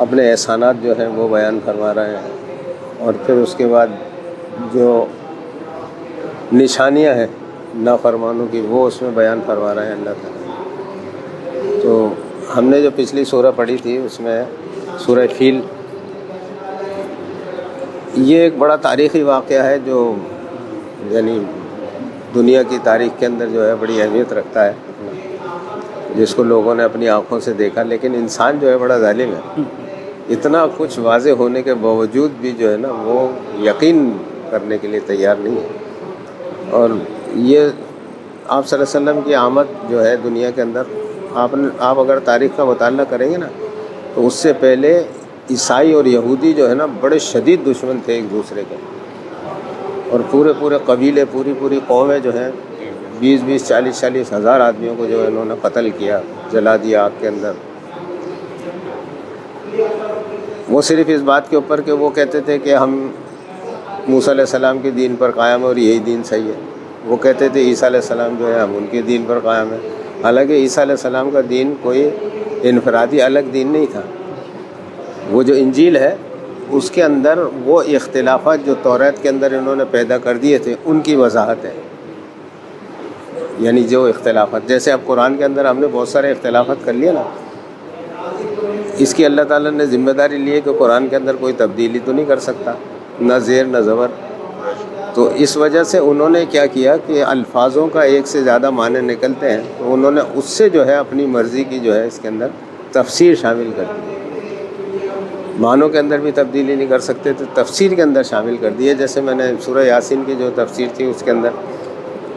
اپنے احسانات جو ہیں وہ بیان فرما رہے ہیں، اور پھر اس کے بعد جو نشانیاں ہیں نافرمانوں کی وہ اس میں بیان فرما رہے ہیں اللہ تعالیٰ۔ تو ہم نے جو پچھلی سورہ پڑھی تھی اس میں سورہ فیل، یہ ایک بڑا تاریخی واقعہ ہے جو یعنی دنیا کی تاریخ کے اندر جو ہے بڑی اہمیت رکھتا ہے، جس کو لوگوں نے اپنی آنکھوں سے دیکھا، لیکن انسان جو ہے بڑا ظالم ہے، اتنا کچھ واضح ہونے کے باوجود بھی جو ہے نا وہ یقین کرنے کے لیے تیار نہیں ہے۔ اور یہ آپ صلی اللہ علیہ وسلم کی آمد جو ہے دنیا کے اندر، آپ اگر تاریخ کا مطالعہ کریں گے نا تو اس سے پہلے عیسائی اور یہودی جو ہے نا بڑے شدید دشمن تھے ایک دوسرے کے، اور پورے قبیلے، پوری قومیں جو ہیں 20 40 ہزار آدمیوں کو جو ہے انہوں نے قتل کیا، جلا دیا آگ کے اندر۔ وہ صرف اس بات کے اوپر کہ وہ کہتے تھے کہ ہم موسیٰ علیہ السلام کے دین پر قائم ہیں اور یہی دین صحیح ہے۔ وہ کہتے تھے عیسیٰ علیہ السلام جو ہے ہم ان کے دین پر قائم ہیں، حالانکہ عیسیٰ علیہ السلام کا دین کوئی انفرادی الگ دین نہیں تھا۔ وہ جو انجیل ہے اس کے اندر وہ اختلافات جو توریت کے اندر انہوں نے پیدا کر دیے تھے ان کی وضاحت ہے، یعنی جو اختلافات، جیسے اب قرآن کے اندر ہم نے بہت سارے اختلافات کر لیے نا، اس کی اللہ تعالیٰ نے ذمہ داری لی ہے کہ قرآن کے اندر کوئی تبدیلی تو نہیں کر سکتا، نہ زیر نہ زبر۔ تو اس وجہ سے انہوں نے کیا کیا کہ الفاظوں کا ایک سے زیادہ معنی نکلتے ہیں، تو انہوں نے اس سے جو ہے اپنی مرضی کی جو ہے اس کے اندر تفسیر شامل کر دی۔ معنوں کے اندر بھی تبدیلی نہیں کر سکتے تو تفسیر کے اندر شامل کر دی ہے۔ جیسے میں نے سورہ یاسین کی جو تفسیر تھی اس کے اندر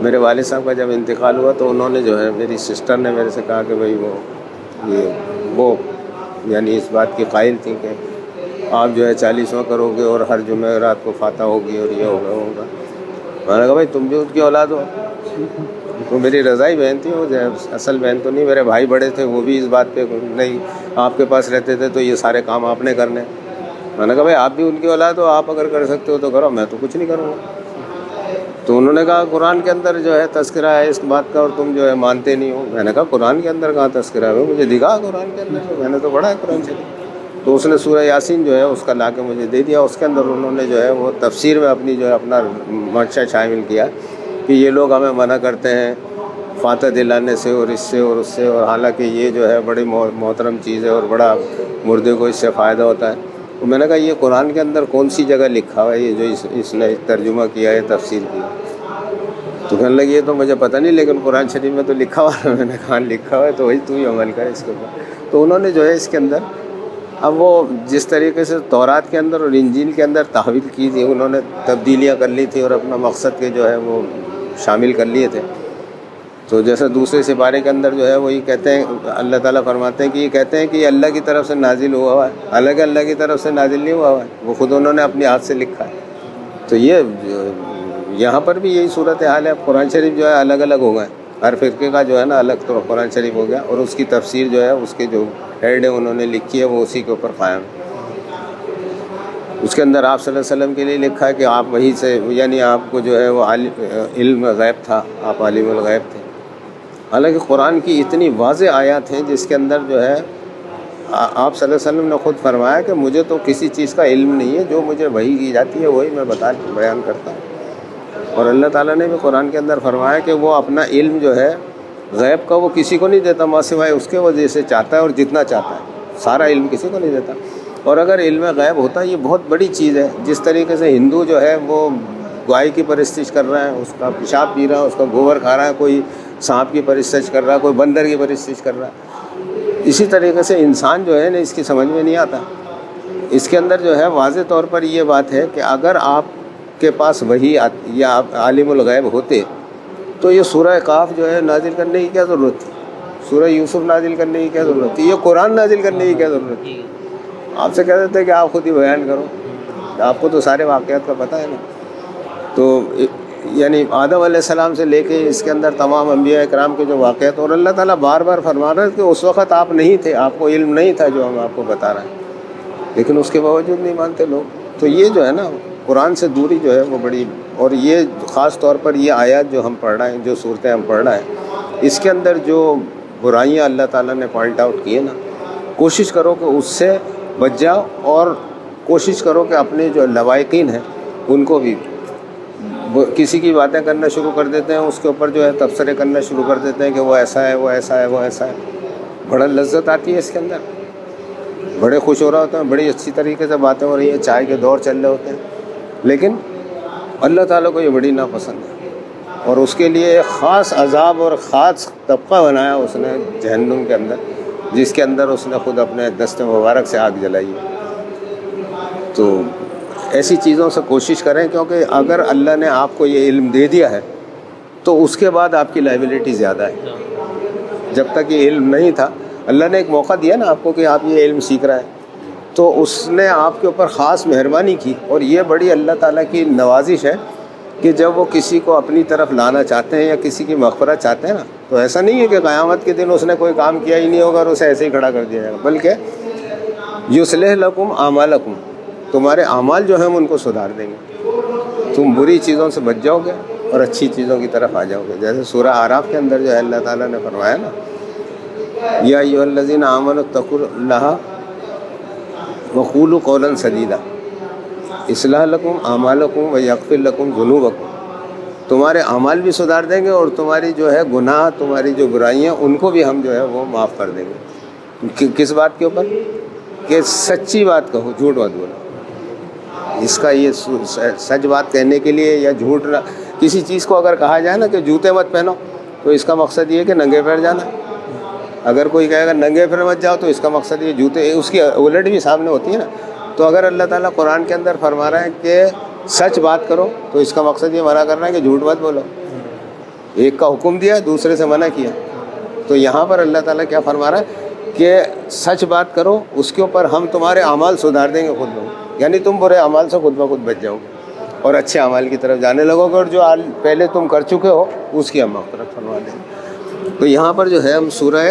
میرے والد صاحب کا جب انتقال ہوا تو انہوں نے جو ہے، میری سسٹر نے میرے سے کہا کہ بھائی وہ یعنی اس بات کی قائل تھی کہ آپ جو ہے 40واں کرو گے اور ہر جمعرات کو فاتح ہوگی اور یہ ہوگا۔ میں نے کہا بھائی تم بھی ان کی اولاد ہو، وہ میری رضائی بہن تھی، وہ اصل بہن تو نہیں، میرے بھائی بڑے تھے وہ بھی اس بات پہ نہیں، آپ کے پاس رہتے تھے تو یہ سارے کام آپ نے کرنے۔ میں نے کہا بھائی آپ بھی ان کی اولاد ہو، آپ اگر کر سکتے ہو تو کرو، میں تو کچھ نہیں کروں گا۔ تو انہوں نے کہا قرآن کے اندر جو ہے تذکرہ ہے اس بات کا اور تم جو ہے مانتے نہیں ہو۔ میں نے کہا قرآن کے اندر کہاں تذکرہ ہے، مجھے دکھا قرآن کے اندر، میں نے تو پڑھا ہے قرآن شریف۔ تو اس نے سورہ یاسین جو ہے اس کا لا کے مجھے دے دیا، اس کے اندر انہوں نے جو ہے وہ تفسیر میں اپنی جو ہے اپنا منشا شامل کیا کہ یہ لوگ ہمیں منع کرتے ہیں فاتح دلانے سے اور اس سے اور اس سے، اور حالانکہ یہ جو ہے بڑی محترم چیز ہے اور بڑا مردے کو اس سے فائدہ ہوتا ہے۔ تو میں نے کہا یہ قرآن کے اندر کون سی جگہ لکھا ہوا ہے یہ جو اس نے ترجمہ کیا ہے، تفسیر کی؟ تو کہنے لگی یہ تو مجھے پتہ نہیں، لیکن قرآن شریف میں تو لکھا ہوا ہے۔ میں نے کہا لکھا ہوا ہے تو وہی تو ہی عمل کر اس کے اوپر۔ تو انہوں نے جو ہے اس کے اندر اب وہ جس طریقے سے تورات کے اندر اور انجیل کے اندر تحویل کی تھی، انہوں نے تبدیلیاں کر لی تھی اور اپنا مقصد کے جو ہے وہ شامل کر لیے تھے۔ تو جیسے دوسرے سپارے کے اندر جو ہے وہی کہتے ہیں، اللہ تعالیٰ فرماتے ہیں کہ یہ کہتے ہیں کہ یہ اللہ کی طرف سے نازل ہوا ہے، حالانکہ اللہ کی طرف سے نازل نہیں ہوا ہے، وہ خود انہوں نے اپنے ہاتھ سے لکھا ہے۔ تو یہ یہاں پر بھی یہی صورتحال ہے۔ اب قرآن شریف جو ہے الگ الگ ہو گئے، ہر فرقے کا جو ہے نا الگ تو قرآن شریف ہو گیا، اور اس کی تفسیر جو ہے اس کے جو ہیڈ ہے انہوں نے لکھی ہے وہ اسی کے اوپر قائم ہے۔ اس کے اندر آپ صلی اللہ علیہ وسلم کے لیے لکھا ہے کہ آپ وہیں سے، یعنی آپ کو جو ہے وہ علم غیب تھا، آپ عالم الغیب تھے۔ حالانکہ قرآن کی اتنی واضح آیات ہیں جس کے اندر جو ہے آپ صلی اللہ علیہ وسلم نے خود فرمایا کہ مجھے تو کسی چیز کا علم نہیں ہے، جو مجھے وحی کی جاتی ہے وہی میں بیان کرتا ہوں۔ اور اللہ تعالیٰ نے بھی قرآن کے اندر فرمایا کہ وہ اپنا علم جو ہے غیب کا وہ کسی کو نہیں دیتا ماں سوائے اس کے، وہ جیسے چاہتا ہے اور جتنا چاہتا ہے، سارا علم کسی کو نہیں دیتا۔ اور اگر علم غیب ہوتا یہ بہت بڑی چیز ہے۔ جس طریقے سے ہندو جو ہے وہ گائے کی پرستش کر رہا ہے، اس کا پیشاب پی رہا ہے، اس کا گوبر کھا رہا ہے، کوئی سانپ کی پرستش کر رہا ہے، کوئی بندر کی پرستش کر رہا ہے، اسی طریقے سے انسان جو ہے نا اس کی سمجھ میں نہیں آتا۔ اس کے اندر جو ہے واضح طور پر یہ بات ہے کہ اگر آپ کے پاس وحی یا عالم الغیب ہوتے تو یہ سورہ قاف جو ہے نازل کرنے کی کیا ضرورت تھی، سورہ یوسف نازل کرنے کی کیا ضرورت تھی، یہ قرآن نازل کرنے کی کیا ضرورت تھی؟ آپ سے کہہ دیتے ہیں کہ آپ خود ہی بیان کرو، آپ کو تو سارے واقعات کا پتہ ہے نا۔ تو یعنی آدم علیہ السلام سے لے کے اس کے اندر تمام انبیاء اکرام کے جو واقعات، اور اللہ تعالیٰ بار بار فرما رہا ہے کہ اس وقت آپ نہیں تھے، آپ کو علم نہیں تھا جو ہم آپ کو بتا رہے ہیں، لیکن اس کے باوجود نہیں مانتے لوگ۔ تو یہ جو ہے نا قرآن سے دوری جو ہے وہ بڑی، اور یہ خاص طور پر یہ آیات جو ہم پڑھ رہے ہیں، جو صورتیں ہم پڑھ رہے ہیں، اس کے اندر جو برائیاں اللہ تعالیٰ نے پوائنٹ آؤٹ کی ہے نا، کوشش کرو کہ اس سے بچ جاؤ اور کوشش کرو کہ اپنے جو لوائقین ہیں ان کو بھی، کسی کی باتیں کرنا شروع کر دیتے ہیں، اس کے اوپر جو ہے تبصرے کرنا شروع کر دیتے ہیں کہ وہ ایسا ہے، وہ ایسا ہے، وہ ایسا ہے. بڑا لذت آتی ہے اس کے اندر، بڑے خوش ہو رہا ہوتا ہے، بڑی اچھی طریقے سے باتیں ہو رہی ہیں، چائے کے دور چل رہے ہوتے ہیں. لیکن اللہ تعالیٰ کو یہ بڑی ناپسند ہے، اور اس کے لیے خاص عذاب اور خاص طبقہ بنایا اس نے جہنم کے اندر، جس کے اندر اس نے خود اپنے دست مبارک سے آگ جلائی ہے. تو ایسی چیزوں سے کوشش کریں، کیونکہ اگر اللہ نے آپ کو یہ علم دے دیا ہے تو اس کے بعد آپ کی لائبلٹی زیادہ ہے. جب تک یہ علم نہیں تھا، اللہ نے ایک موقع دیا نا آپ کو کہ آپ یہ علم سیکھ رہے ہیں، تو اس نے آپ کے اوپر خاص مہربانی کی. اور یہ بڑی اللہ تعالیٰ کی نوازش ہے کہ جب وہ کسی کو اپنی طرف لانا چاہتے ہیں یا کسی کی مغفرت چاہتے ہیں نا، تو ایسا نہیں ہے کہ قیامت کے دن اس نے کوئی کام کیا ہی نہیں ہوگا اور اسے ایسے ہی کھڑا کر دیا جائے گا، بلکہ یصلح لکم اعمالکم، تمہارے اعمال جو ہیں ہم ان کو سدھار دیں گے. تم بری چیزوں سے بچ جاؤ گے اور اچھی چیزوں کی طرف آ جاؤ گے. جیسے سورہ اعراف کے اندر جو ہے اللہ تعالیٰ نے فرمایا نا، یا ایھا الذین آمنوا اتقوا اللہ وقولوا قولا سدیدا اصلاح لکم اعمالکم ویغفر لکم ذنوبکم. تمہارے اعمال بھی سدھار دیں گے اور تمہاری جو ہے گناہ، تمہاری جو برائیاں، ان کو بھی ہم جو ہے وہ معاف کر دیں گے. کس بات کے اوپر؟ کہ سچی بات کہو، جھوٹ مت بولو. اس کا یہ سچ بات کہنے کے لیے یا جھوٹ نہ، کسی چیز کو اگر کہا جائے نا کہ جوتے مت پہنو، تو اس کا مقصد یہ ہے کہ ننگے پیر جانا. اگر کوئی کہے گا ننگے پیر مت جاؤ، تو اس کا مقصد یہ جوتے، اس کی الٹ بھی سامنے ہوتی ہے نا. تو اگر اللہ تعالیٰ قرآن کے اندر فرما رہا ہے کہ سچ بات کرو، تو اس کا مقصد یہ منع کرنا ہے کہ جھوٹ مت بولو. ایک کا حکم دیا، دوسرے سے منع کیا. تو یہاں پر اللہ تعالیٰ کیا فرما رہا ہے کہ سچ بات کرو، اس کے اوپر ہم تمہارے اعمال سدھار دیں گے خود بخود. یعنی تم برے اعمال سے خود بخود بچ جاؤ گے اور اچھے اعمال کی طرف جانے لگو گے، اور جو پہلے تم کر چکے ہو اس کی ہم مغفرت فرما دیں گے. تو یہاں پر جو ہے ہم سورہ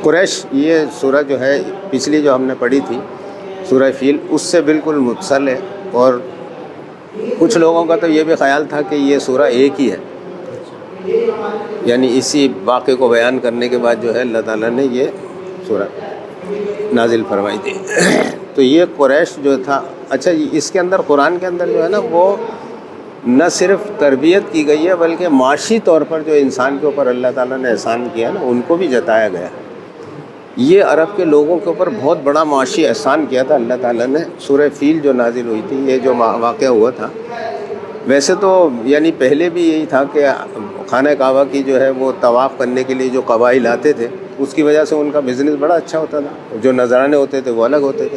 قریش، یہ سورہ جو ہے پچھلی جو ہم نے پڑھی تھی سورہ فیل، اس سے بالکل متصل ہے. اور کچھ لوگوں کا تو یہ بھی خیال تھا کہ یہ سورہ ایک ہی ہے، یعنی اسی واقعے کو بیان کرنے کے بعد جو ہے اللہ تعالیٰ نے یہ سورہ نازل فرمائی تھی. تو یہ قریش جو تھا، اچھا اس کے اندر قرآن کے اندر جو ہے نا وہ نہ صرف تربیت کی گئی ہے، بلکہ معاشی طور پر جو انسان کے اوپر اللہ تعالیٰ نے احسان کیا نا، ان کو بھی جتایا گیا. یہ عرب کے لوگوں کے اوپر بہت بڑا معاشی احسان کیا تھا اللہ تعالیٰ نے. سورہ فیل جو نازل ہوئی تھی، یہ جو واقعہ ہوا تھا، ویسے تو یعنی پہلے بھی یہی تھا کہ خانہ کعبہ کی جو ہے وہ طواف کرنے کے لیے جو قبائل آتے تھے، اس کی وجہ سے ان کا بزنس بڑا اچھا ہوتا تھا. جو نذرانے ہوتے تھے وہ الگ ہوتے تھے.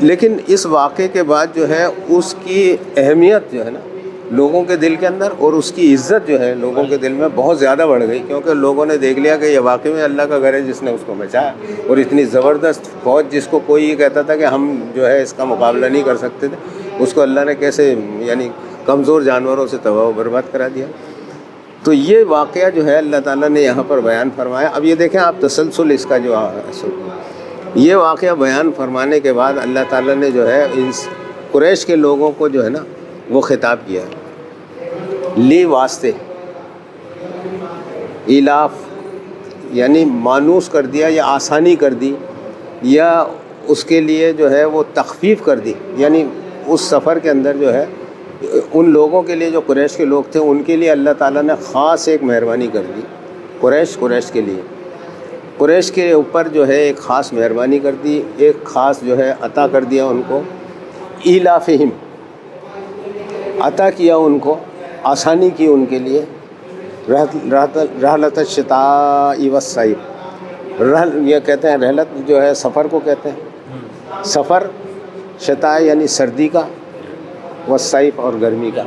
لیکن اس واقعے کے بعد جو ہے اس کی اہمیت جو ہے نا لوگوں کے دل کے اندر، اور اس کی عزت جو ہے لوگوں کے دل میں بہت زیادہ بڑھ گئی، کیونکہ لوگوں نے دیکھ لیا کہ یہ واقعی میں اللہ کا گھر ہے جس نے اس کو بچایا. اور اتنی زبردست فوج، جس کو کوئی یہ کہتا تھا کہ ہم جو ہے اس کا مقابلہ نہیں کر سکتے تھے، اس کو اللہ نے کیسے یعنی کمزور جانوروں سے تباہ و برباد کرا دیا. تو یہ واقعہ جو ہے اللہ تعالیٰ نے یہاں پر بیان فرمایا. اب یہ دیکھیں آپ تسلسل اس کا جو یہ واقعہ بیان فرمانے کے بعد اللہ تعالیٰ نے جو ہے ان قریش کے لوگوں کو جو ہے نا وہ خطاب کیا ہے، لی واسطے، ایلاف، یعنی مانوس کر دیا یا آسانی کر دی، یا اس کے لیے جو ہے وہ تخفیف کر دی. یعنی اس سفر کے اندر جو ہے ان لوگوں کے لیے جو قریش کے لوگ تھے، ان کے لیے اللہ تعالیٰ نے خاص ایک مہربانی کر دی. قریش کے لیے، قریش کے اوپر جو ہے ایک خاص مہربانی کر دی، ایک خاص جو ہے عطا کر دیا ان کو. ایلافہم، عطا کیا ان کو، آسانی کی ان کے لیے. رحلت الشتاء والصیف، یہ کہتے ہیں رحلت جو ہے سفر کو کہتے ہیں. سفر شتاء یعنی سردی کا، والصیف اور گرمی کا.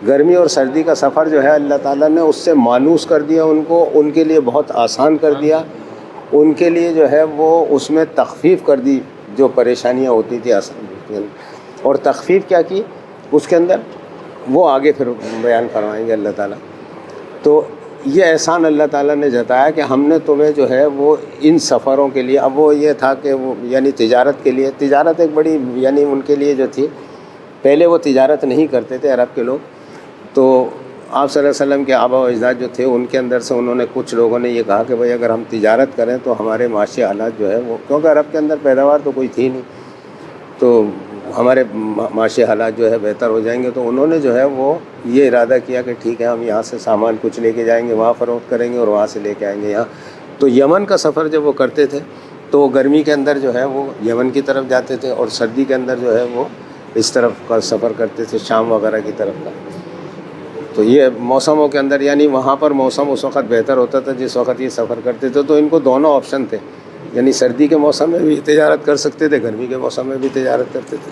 گرمی اور سردی کا سفر جو ہے اللہ تعالیٰ نے اس سے مانوس کر دیا ان کو، ان کے لیے بہت آسان کر دیا. ان کے لیے جو ہے وہ اس میں تخفیف کر دی، جو پریشانیاں ہوتی تھی آسان. اور تخفیف کیا کی اس کے اندر وہ آگے پھر بیان فرمائیں گے اللہ تعالیٰ. تو یہ احسان اللہ تعالیٰ نے جتایا کہ ہم نے تمہیں جو ہے وہ ان سفروں کے لیے، اب وہ یہ تھا کہ وہ یعنی تجارت کے لیے، تجارت ایک بڑی یعنی ان کے لیے جو تھی، پہلے وہ تجارت نہیں کرتے تھے عرب کے لوگ. تو آپ صلی اللہ علیہ وسلم کے آبا و اجداد جو تھے ان کے اندر سے انہوں نے کچھ لوگوں نے یہ کہا کہ بھائی اگر ہم تجارت کریں تو ہمارے معاشی حالات جو ہے وہ، کیونکہ عرب کے اندر پیداوار تو کوئی تھی نہیں، تو ہمارے معاشی حالات جو ہے بہتر ہو جائیں گے. تو انہوں نے جو ہے وہ یہ ارادہ کیا کہ ٹھیک ہے ہم یہاں سے سامان کچھ لے کے جائیں گے، وہاں فروخت کریں گے اور وہاں سے لے کے آئیں گے یہاں. تو یمن کا سفر جب وہ کرتے تھے تو وہ گرمی کے اندر جو ہے وہ یمن کی طرف جاتے تھے، اور سردی کے اندر جو ہے وہ اس طرف کا سفر کرتے تھے، شام وغیرہ کی طرف کا. تو یہ موسموں کے اندر یعنی وہاں پر موسم اس وقت بہتر ہوتا تھا جس وقت یہ سفر کرتے تھے. تو ان کو دونوں آپشن تھے، یعنی سردی کے موسم میں بھی تجارت کر سکتے تھے، گرمی کے موسم میں بھی تجارت کرتے تھے.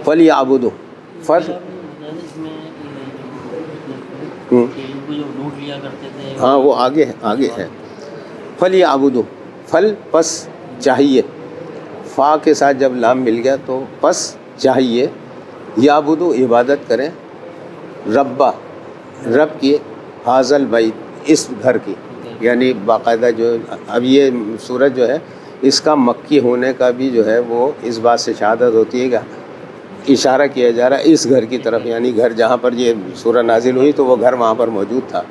فَلْيَعْبُدُوا ہاں وہ آگے ہے. فَلْيَعْبُدُوا، پھل پس چاہیے، فا کے ساتھ جب لام مل گیا تو پس چاہیے، یعبدو عبادت کریں، رب کی، حاضل بیت اس گھر کی. یعنی باقاعدہ جو اب یہ سورج جو ہے اس کا مکی ہونے کا بھی جو ہے وہ اس بات سے شہادت ہوتی ہے کہ اشارہ کیا جا رہا ہے اس گھر کی طرف، یعنی گھر جہاں پر یہ سورہ نازل ہوئی تو وہ گھر وہاں پر موجود تھا.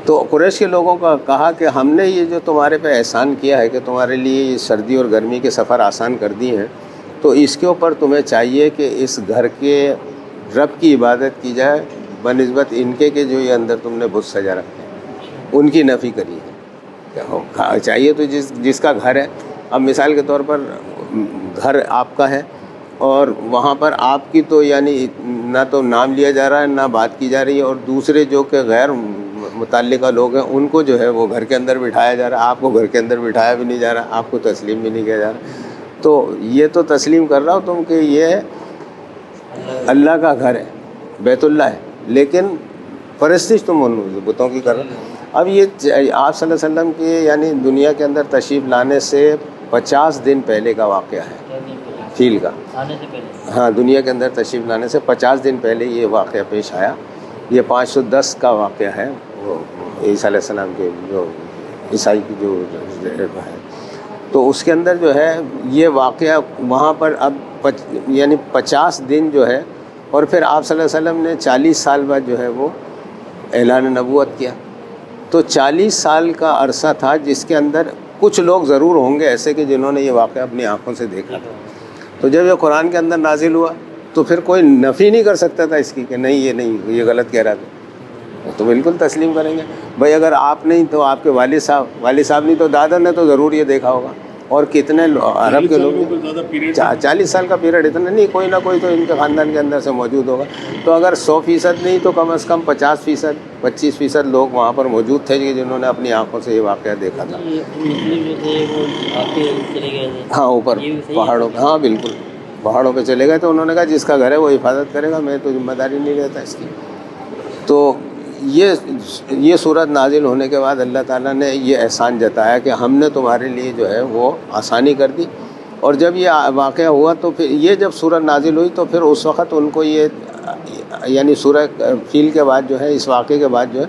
تو قریش کے لوگوں کا کہا کہ ہم نے یہ جو تمہارے پہ احسان کیا ہے کہ تمہارے لیے یہ سردی اور گرمی کے سفر آسان کر دیے ہیں، تو اس کے اوپر تمہیں چاہیے کہ اس گھر کے رب کی عبادت کی جائے بنسبت ان کے کہ جو یہ اندر تم نے بت سجا رکھے ہیں ان کی نفی کری ہے. چاہیے تو جس کا گھر ہے، اب مثال کے طور پر گھر آپ کا ہے اور وہاں پر آپ کی تو یعنی نہ تو نام لیا جا رہا ہے نہ بات کی جا رہی ہے، اور دوسرے جو کہ غیر متعلقہ لوگ ہیں ان کو جو ہے وہ گھر کے اندر بٹھایا جا رہا ہے، آپ کو گھر کے اندر بٹھایا بھی نہیں جا رہا، آپ کو تسلیم بھی نہیں کیا جا رہا. تو یہ تو تسلیم کر رہا ہو تم کہ یہ اللہ کا گھر ہے، بیت اللہ ہے، لیکن پرستش تم ان بتوں کی کر رہے ہو. اب یہ آپ صلی اللہ علیہ وسلم کے یعنی دنیا کے اندر تشریف لانے سے 50 دن پہلے کا واقعہ ہے، فیل کا، ہاں دنیا کے اندر تشریف لانے سے 50 دن پہلے یہ واقعہ پیش آیا. یہ 510 کا واقعہ ہے، وہ عیسیٰ علیہ السلام کے جو عیسائی کی جو ہے. تو اس کے اندر جو ہے یہ واقعہ وہاں پر اب یعنی 50 دن جو ہے، اور پھر آپ صلی اللہ علیہ وسلم نے 40 سال بعد جو ہے وہ اعلان نبوت کیا. تو 40 سال کا عرصہ تھا جس کے اندر کچھ لوگ ضرور ہوں گے ایسے کہ جنہوں نے یہ واقعہ اپنی آنکھوں سے دیکھا تھا. تو جب یہ قرآن کے اندر نازل ہوا تو پھر کوئی نفی نہیں کر سکتا تھا اس کی کہ نہیں یہ غلط کہہ رہا تھا، تو بالکل تسلیم کریں گے. بھائی اگر آپ نہیں تو آپ کے والد صاحب نہیں تو دادا نے تو ضرور یہ دیکھا ہوگا. اور کتنے عرب کے لوگ، 40 سال کا پیریڈ اتنا نہیں، کوئی نہ کوئی تو ان کے خاندان کے اندر سے موجود ہوگا. تو اگر 100% نہیں تو کم از کم 50%، 25% لوگ وہاں پر موجود تھے جنہوں نے اپنی آنکھوں سے یہ واقعہ دیکھا تھا. ہاں اوپر پہاڑوں پہ، ہاں بالکل پہاڑوں پہ چلے گئے. تو انہوں نے کہا جس کا گھر ہے وہ حفاظت کرے گا، میں تو ذمہ داری نہیں لیتا اس کی. تو یہ صورت نازل ہونے کے بعد اللہ تعالیٰ نے یہ احسان جتایا کہ ہم نے تمہارے لیے جو ہے وہ آسانی کر دی. اور جب یہ واقعہ ہوا تو پھر یہ جب صورت نازل ہوئی تو پھر اس وقت ان کو یہ یعنی سورہ فیل کے بعد جو ہے اس واقعے کے بعد جو ہے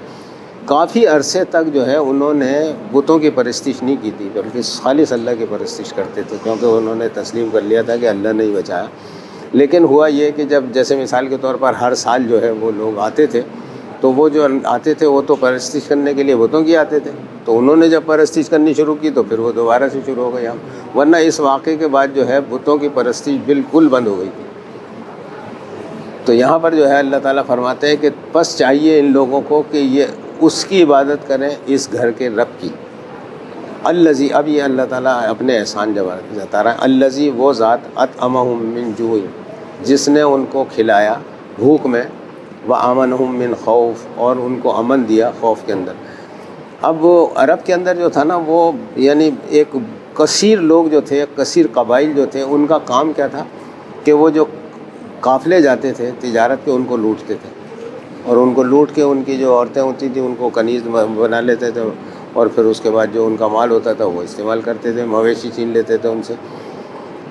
کافی عرصے تک جو ہے انہوں نے بتوں کی پرستش نہیں کی تھی، بلکہ خالص اللہ کی پرستش کرتے تھے، کیونکہ انہوں نے تسلیم کر لیا تھا کہ اللہ نے ہی بچایا. لیکن ہوا یہ کہ جب جیسے مثال کے طور پر ہر سال جو ہے وہ لوگ آتے تھے تو وہ جو آتے تھے وہ تو پرستش کرنے کے لیے بتوں کی آتے تھے. تو انہوں نے جب پرستش کرنی شروع کی تو پھر وہ دوبارہ سے شروع ہو گئی. ورنہ اس واقعے کے بعد جو ہے بتوں کی پرستش بالکل بند ہو گئی تھی. تو یہاں پر جو ہے اللہ تعالیٰ فرماتے ہیں کہ بس چاہیے ان لوگوں کو کہ یہ اس کی عبادت کریں، اس گھر کے رب کی. الذی، اب یہ اللہ تعالیٰ اپنے احسان جتا رہا ہے. الذی، وہ ذات، اطعمہم من جوع، جس نے ان کو کھلایا بھوک میں، وآمنہم من خوف، اور ان کو امن دیا خوف کے اندر. اب عرب کے اندر جو تھا نا وہ یعنی ایک کثیر لوگ جو تھے، کثیر قبائل جو تھے، ان کا کام کیا تھا کہ وہ جو قافلے جاتے تھے تجارت کے ان کو لوٹتے تھے، اور ان کو لوٹ کے ان کی جو عورتیں ہوتی تھیں ان کو کنیز بنا لیتے تھے، اور پھر اس کے بعد جو ان کا مال ہوتا تھا وہ استعمال کرتے تھے، مویشی چھین لیتے تھے ان سے.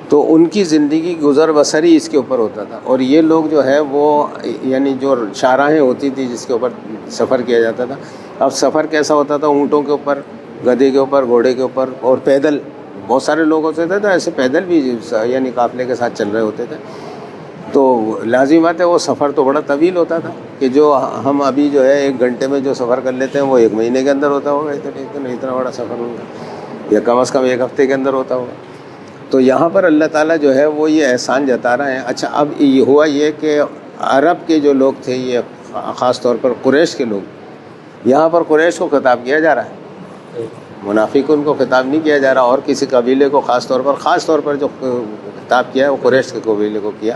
تو ان کی زندگی گزر بسر ہی اس کے اوپر ہوتا تھا. اور یہ لوگ جو ہے وہ یعنی جو شاہراہیں ہوتی تھی جس کے اوپر سفر کیا جاتا تھا. اب سفر کیسا ہوتا تھا؟ اونٹوں کے اوپر، گدھے کے اوپر، گھوڑے کے اوپر، اور پیدل. بہت سارے لوگ ہوتے تھے تو ایسے پیدل بھی یعنی قافلے کے ساتھ چل رہے ہوتے تھے. تو لازمات ہے وہ سفر تو بڑا طویل ہوتا تھا کہ جو ہم ابھی جو ہے 1 گھنٹے میں جو سفر کر لیتے ہیں وہ 1 مہینے کے اندر ہوتا ہوگا، اتنا بڑا سفر ہوگا، یا کم از کم 1 ہفتے کے اندر ہوتا ہوگا۔ تو یہاں پر اللہ تعالیٰ جو ہے وہ یہ احسان جتا رہے ہیں۔ اچھا اب یہ ہوا یہ کہ عرب کے جو لوگ تھے، یہ خاص طور پر قریش کے لوگ، یہاں پر قریش کو خطاب کیا جا رہا ہے، منافقین کو خطاب نہیں کیا جا رہا، اور کسی قبیلے کو خاص طور پر جو خطاب کیا ہے وہ قریش کے قبیلے کو کیا،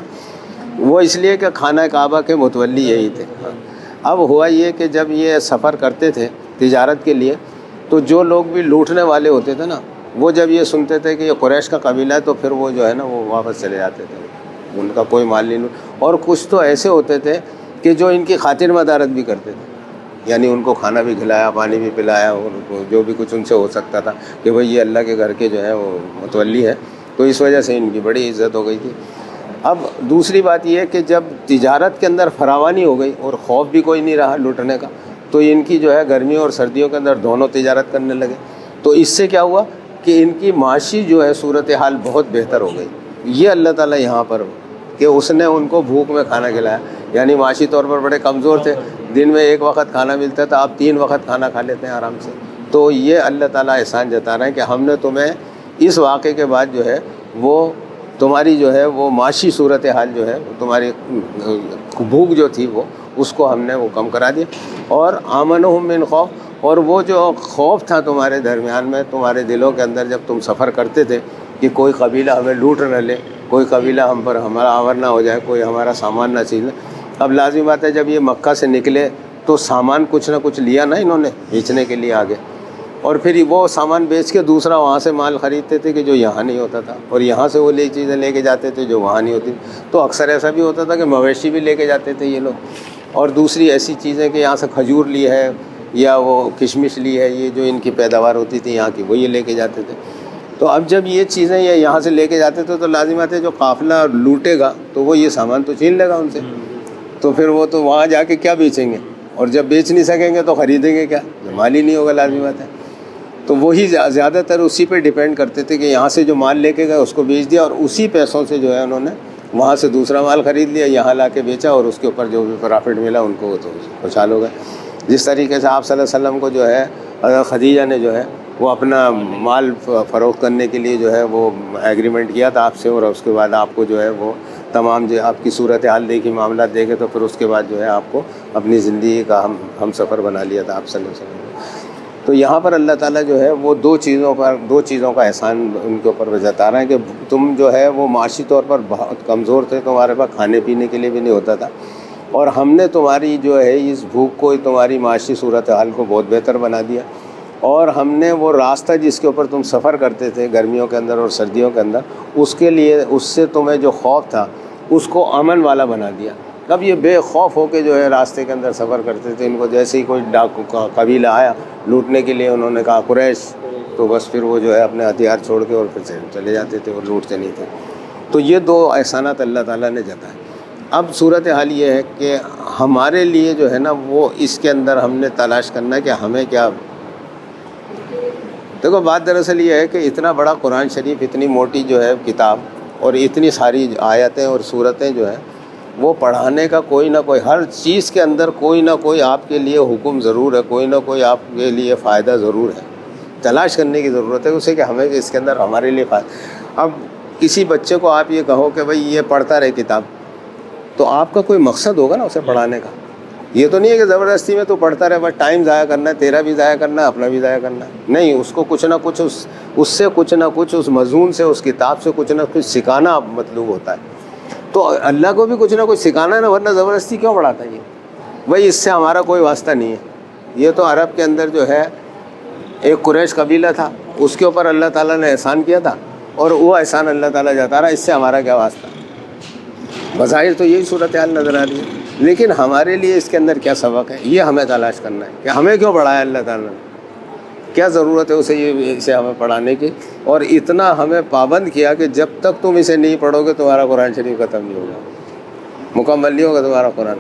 وہ اس لیے کہ خانہ کعبہ کے متولی یہی تھے۔ اب ہوا یہ کہ جب یہ سفر کرتے تھے تجارت کے لیے، تو جو لوگ بھی لوٹنے والے ہوتے تھے نا، وہ جب یہ سنتے تھے کہ یہ قریش کا قبیلہ ہے تو پھر وہ جو ہے نا وہ واپس چلے جاتے تھے، ان کا کوئی مال نہیں۔ اور کچھ تو ایسے ہوتے تھے کہ جو ان کی خاطر مدارت بھی کرتے تھے، یعنی ان کو کھانا بھی کھلایا، پانی بھی پلایا، اور جو بھی کچھ ان سے ہو سکتا تھا کہ بھئی یہ اللہ کے گھر کے جو ہے وہ متولی ہے، تو اس وجہ سے ان کی بڑی عزت ہو گئی تھی۔ اب دوسری بات یہ ہے کہ جب تجارت کے اندر فراوانی ہو گئی اور خوف بھی کوئی نہیں رہا لوٹنے کا، تو ان کی جو ہے گرمیوں اور سردیوں کے اندر دونوں تجارت کرنے لگے، تو اس سے کیا ہوا کہ ان کی معاشی جو ہے صورتحال بہت بہتر ہو گئی۔ یہ اللہ تعالیٰ یہاں پر کہ اس نے ان کو بھوک میں کھانا کھلایا، یعنی معاشی طور پر بڑے کمزور تھے، دن میں 1 وقت کھانا ملتا تھا، آپ 3 وقت کھانا کھا لیتے ہیں آرام سے۔ تو یہ اللہ تعالیٰ احسان جتا رہے ہیں کہ ہم نے تمہیں اس واقعے کے بعد جو ہے وہ تمہاری جو ہے وہ معاشی صورتحال جو ہے تمہاری بھوک جو تھی وہ اس کو ہم نے وہ کم کرا دیا، اور آمنہم من خوف، اور وہ جو خوف تھا تمہارے درمیان میں، تمہارے دلوں کے اندر جب تم سفر کرتے تھے کہ کوئی قبیلہ ہمیں لوٹ نہ لے، کوئی قبیلہ ہم پر ہمارا آور نہ ہو جائے، کوئی ہمارا سامان نہ چھین لے۔ اب لازم بات ہے جب یہ مکہ سے نکلے تو سامان کچھ نہ کچھ لیا نا انہوں نے بیچنے کے لیے آگے، اور پھر وہ سامان بیچ کے دوسرا وہاں سے مال خریدتے تھے کہ جو یہاں نہیں ہوتا تھا، اور یہاں سے وہ چیزیں لے کے جاتے تھے جو وہاں نہیں ہوتی۔ تو اکثر ایسا بھی ہوتا تھا کہ مویشی بھی لے کے جاتے تھے یہ لوگ، اور دوسری ایسی چیزیں کہ یہاں سے کھجور لی ہے یا وہ کشمش لی ہے، یہ جو ان کی پیداوار ہوتی تھی یہاں کی، وہ یہ لے کے جاتے تھے۔ تو اب جب یہ چیزیں یہ یہاں سے لے کے جاتے تھے تو لازمات ہے جو قافلہ لوٹے گا تو وہ یہ سامان تو چھین لے گا ان سے، تو پھر وہ تو وہاں جا کے کیا بیچیں گے، اور جب بیچ نہیں سکیں گے تو خریدیں گے کیا، مال ہی نہیں ہوگا لازمات ہے۔ تو وہی زیادہ تر اسی پہ ڈیپینڈ کرتے تھے کہ یہاں سے جو مال لے کے گئے اس کو بیچ دیا، اور اسی پیسوں سے جو ہے انہوں نے وہاں سے دوسرا مال خرید لیا، یہاں لا کے بیچا، اور اس کے اوپر جو بھی پرافٹ ملا ان کو تو خوشحال ہو گئے۔ جس طریقے سے آپ صلی اللہ علیہ وسلم کو جو ہے حضرت خدیجہ نے جو ہے وہ اپنا مال فروخت کرنے کے لیے جو ہے وہ ایگریمنٹ کیا تھا آپ سے، اور اس کے بعد آپ کو جو ہے وہ تمام جو آپ کی صورتحال دیکھی، معاملات دیکھے، تو پھر اس کے بعد جو ہے آپ کو اپنی زندگی کا ہم سفر بنا لیا تھا آپ صلی اللہ علیہ وسلم۔ تو یہاں پر اللہ تعالیٰ جو ہے وہ دو چیزوں کا احسان ان کے اوپر جتا رہے ہیں کہ تم جو ہے وہ معاشی طور پر بہت کمزور تھے، تمہارے پاس کھانے پینے کے لیے بھی نہیں ہوتا تھا، اور ہم نے تمہاری جو ہے اس بھوک کو، تمہاری معاشی صورتحال کو بہت بہتر بنا دیا، اور ہم نے وہ راستہ جس کے اوپر تم سفر کرتے تھے گرمیوں کے اندر اور سردیوں کے اندر، اس کے لیے اس سے تمہیں جو خوف تھا اس کو امن والا بنا دیا۔ اب یہ بے خوف ہو کے جو ہے راستے کے اندر سفر کرتے تھے، ان کو جیسے ہی کوئی ڈاکو کا قبیلہ آیا لوٹنے کے لیے، انہوں نے کہا قریش، تو بس پھر وہ جو ہے اپنے ہتھیار چھوڑ کے اور پھر چلے جاتے تھے اور لوٹتے نہیں تھے۔ تو یہ 2 احسانات اللہ تعالیٰ نے جتائے۔ اب صورتحال یہ ہے کہ ہمارے لیے جو ہے نا وہ اس کے اندر ہم نے تلاش کرنا ہے کہ ہمیں کیا۔ دیکھو بات دراصل یہ ہے کہ اتنا بڑا قرآن شریف، اتنی موٹی جو ہے کتاب، اور اتنی ساری آیتیں اور صورتیں جو ہیں وہ پڑھانے کا کوئی نہ کوئی، ہر چیز کے اندر کوئی نہ کوئی آپ کے لیے حکم ضرور ہے، کوئی نہ کوئی آپ کے لیے فائدہ ضرور ہے، تلاش کرنے کی ضرورت ہے اسے کہ ہمیں اس کے اندر ہمارے لیے فائدہ۔ اب کسی بچے کو آپ یہ کہو کہ بھائی یہ پڑھتا رہے کتاب، تو آپ کا کوئی مقصد ہوگا نا اسے پڑھانے کا، یہ تو نہیں ہے کہ زبردستی میں تو پڑھتا رہے، بس ٹائم ضائع کرنا ہے، تیرا بھی ضائع کرنا ہے، اپنا بھی ضائع کرنا ہے، نہیں، اس کو کچھ نہ کچھ اس سے کچھ نہ کچھ اس مضمون سے، اس کتاب سے کچھ نہ کچھ سکھانا مطلوب ہوتا ہے۔ تو اللہ کو بھی کچھ نہ کچھ سکھانا ہے نا، ورنہ زبردستی کیوں پڑھاتا ہے یہ؟ بھائی اس سے ہمارا کوئی واسطہ نہیں ہے۔ یہ تو عرب کے اندر جو ہے ایک قریش قبیلہ تھا، اس کے اوپر اللہ تعالیٰ نے احسان کیا تھا، اور وہ احسان اللہ تعالیٰ جاتا رہا، اس سے ہمارا کیا واسطہ؟ بظاہر تو یہی صورتحال نظر آ رہی ہے، لیکن ہمارے لیے اس کے اندر کیا سبق ہے یہ ہمیں تلاش کرنا ہے کہ ہمیں کیوں پڑھایا اللہ تعالیٰ نے، کیا ضرورت ہے اسے ہمیں پڑھانے کی، اور اتنا ہمیں پابند کیا کہ جب تک تم اسے نہیں پڑھو گے تمہارا قرآن شریف ختم نہیں ہوگا، مکمل نہیں ہوگا تمہارا قرآن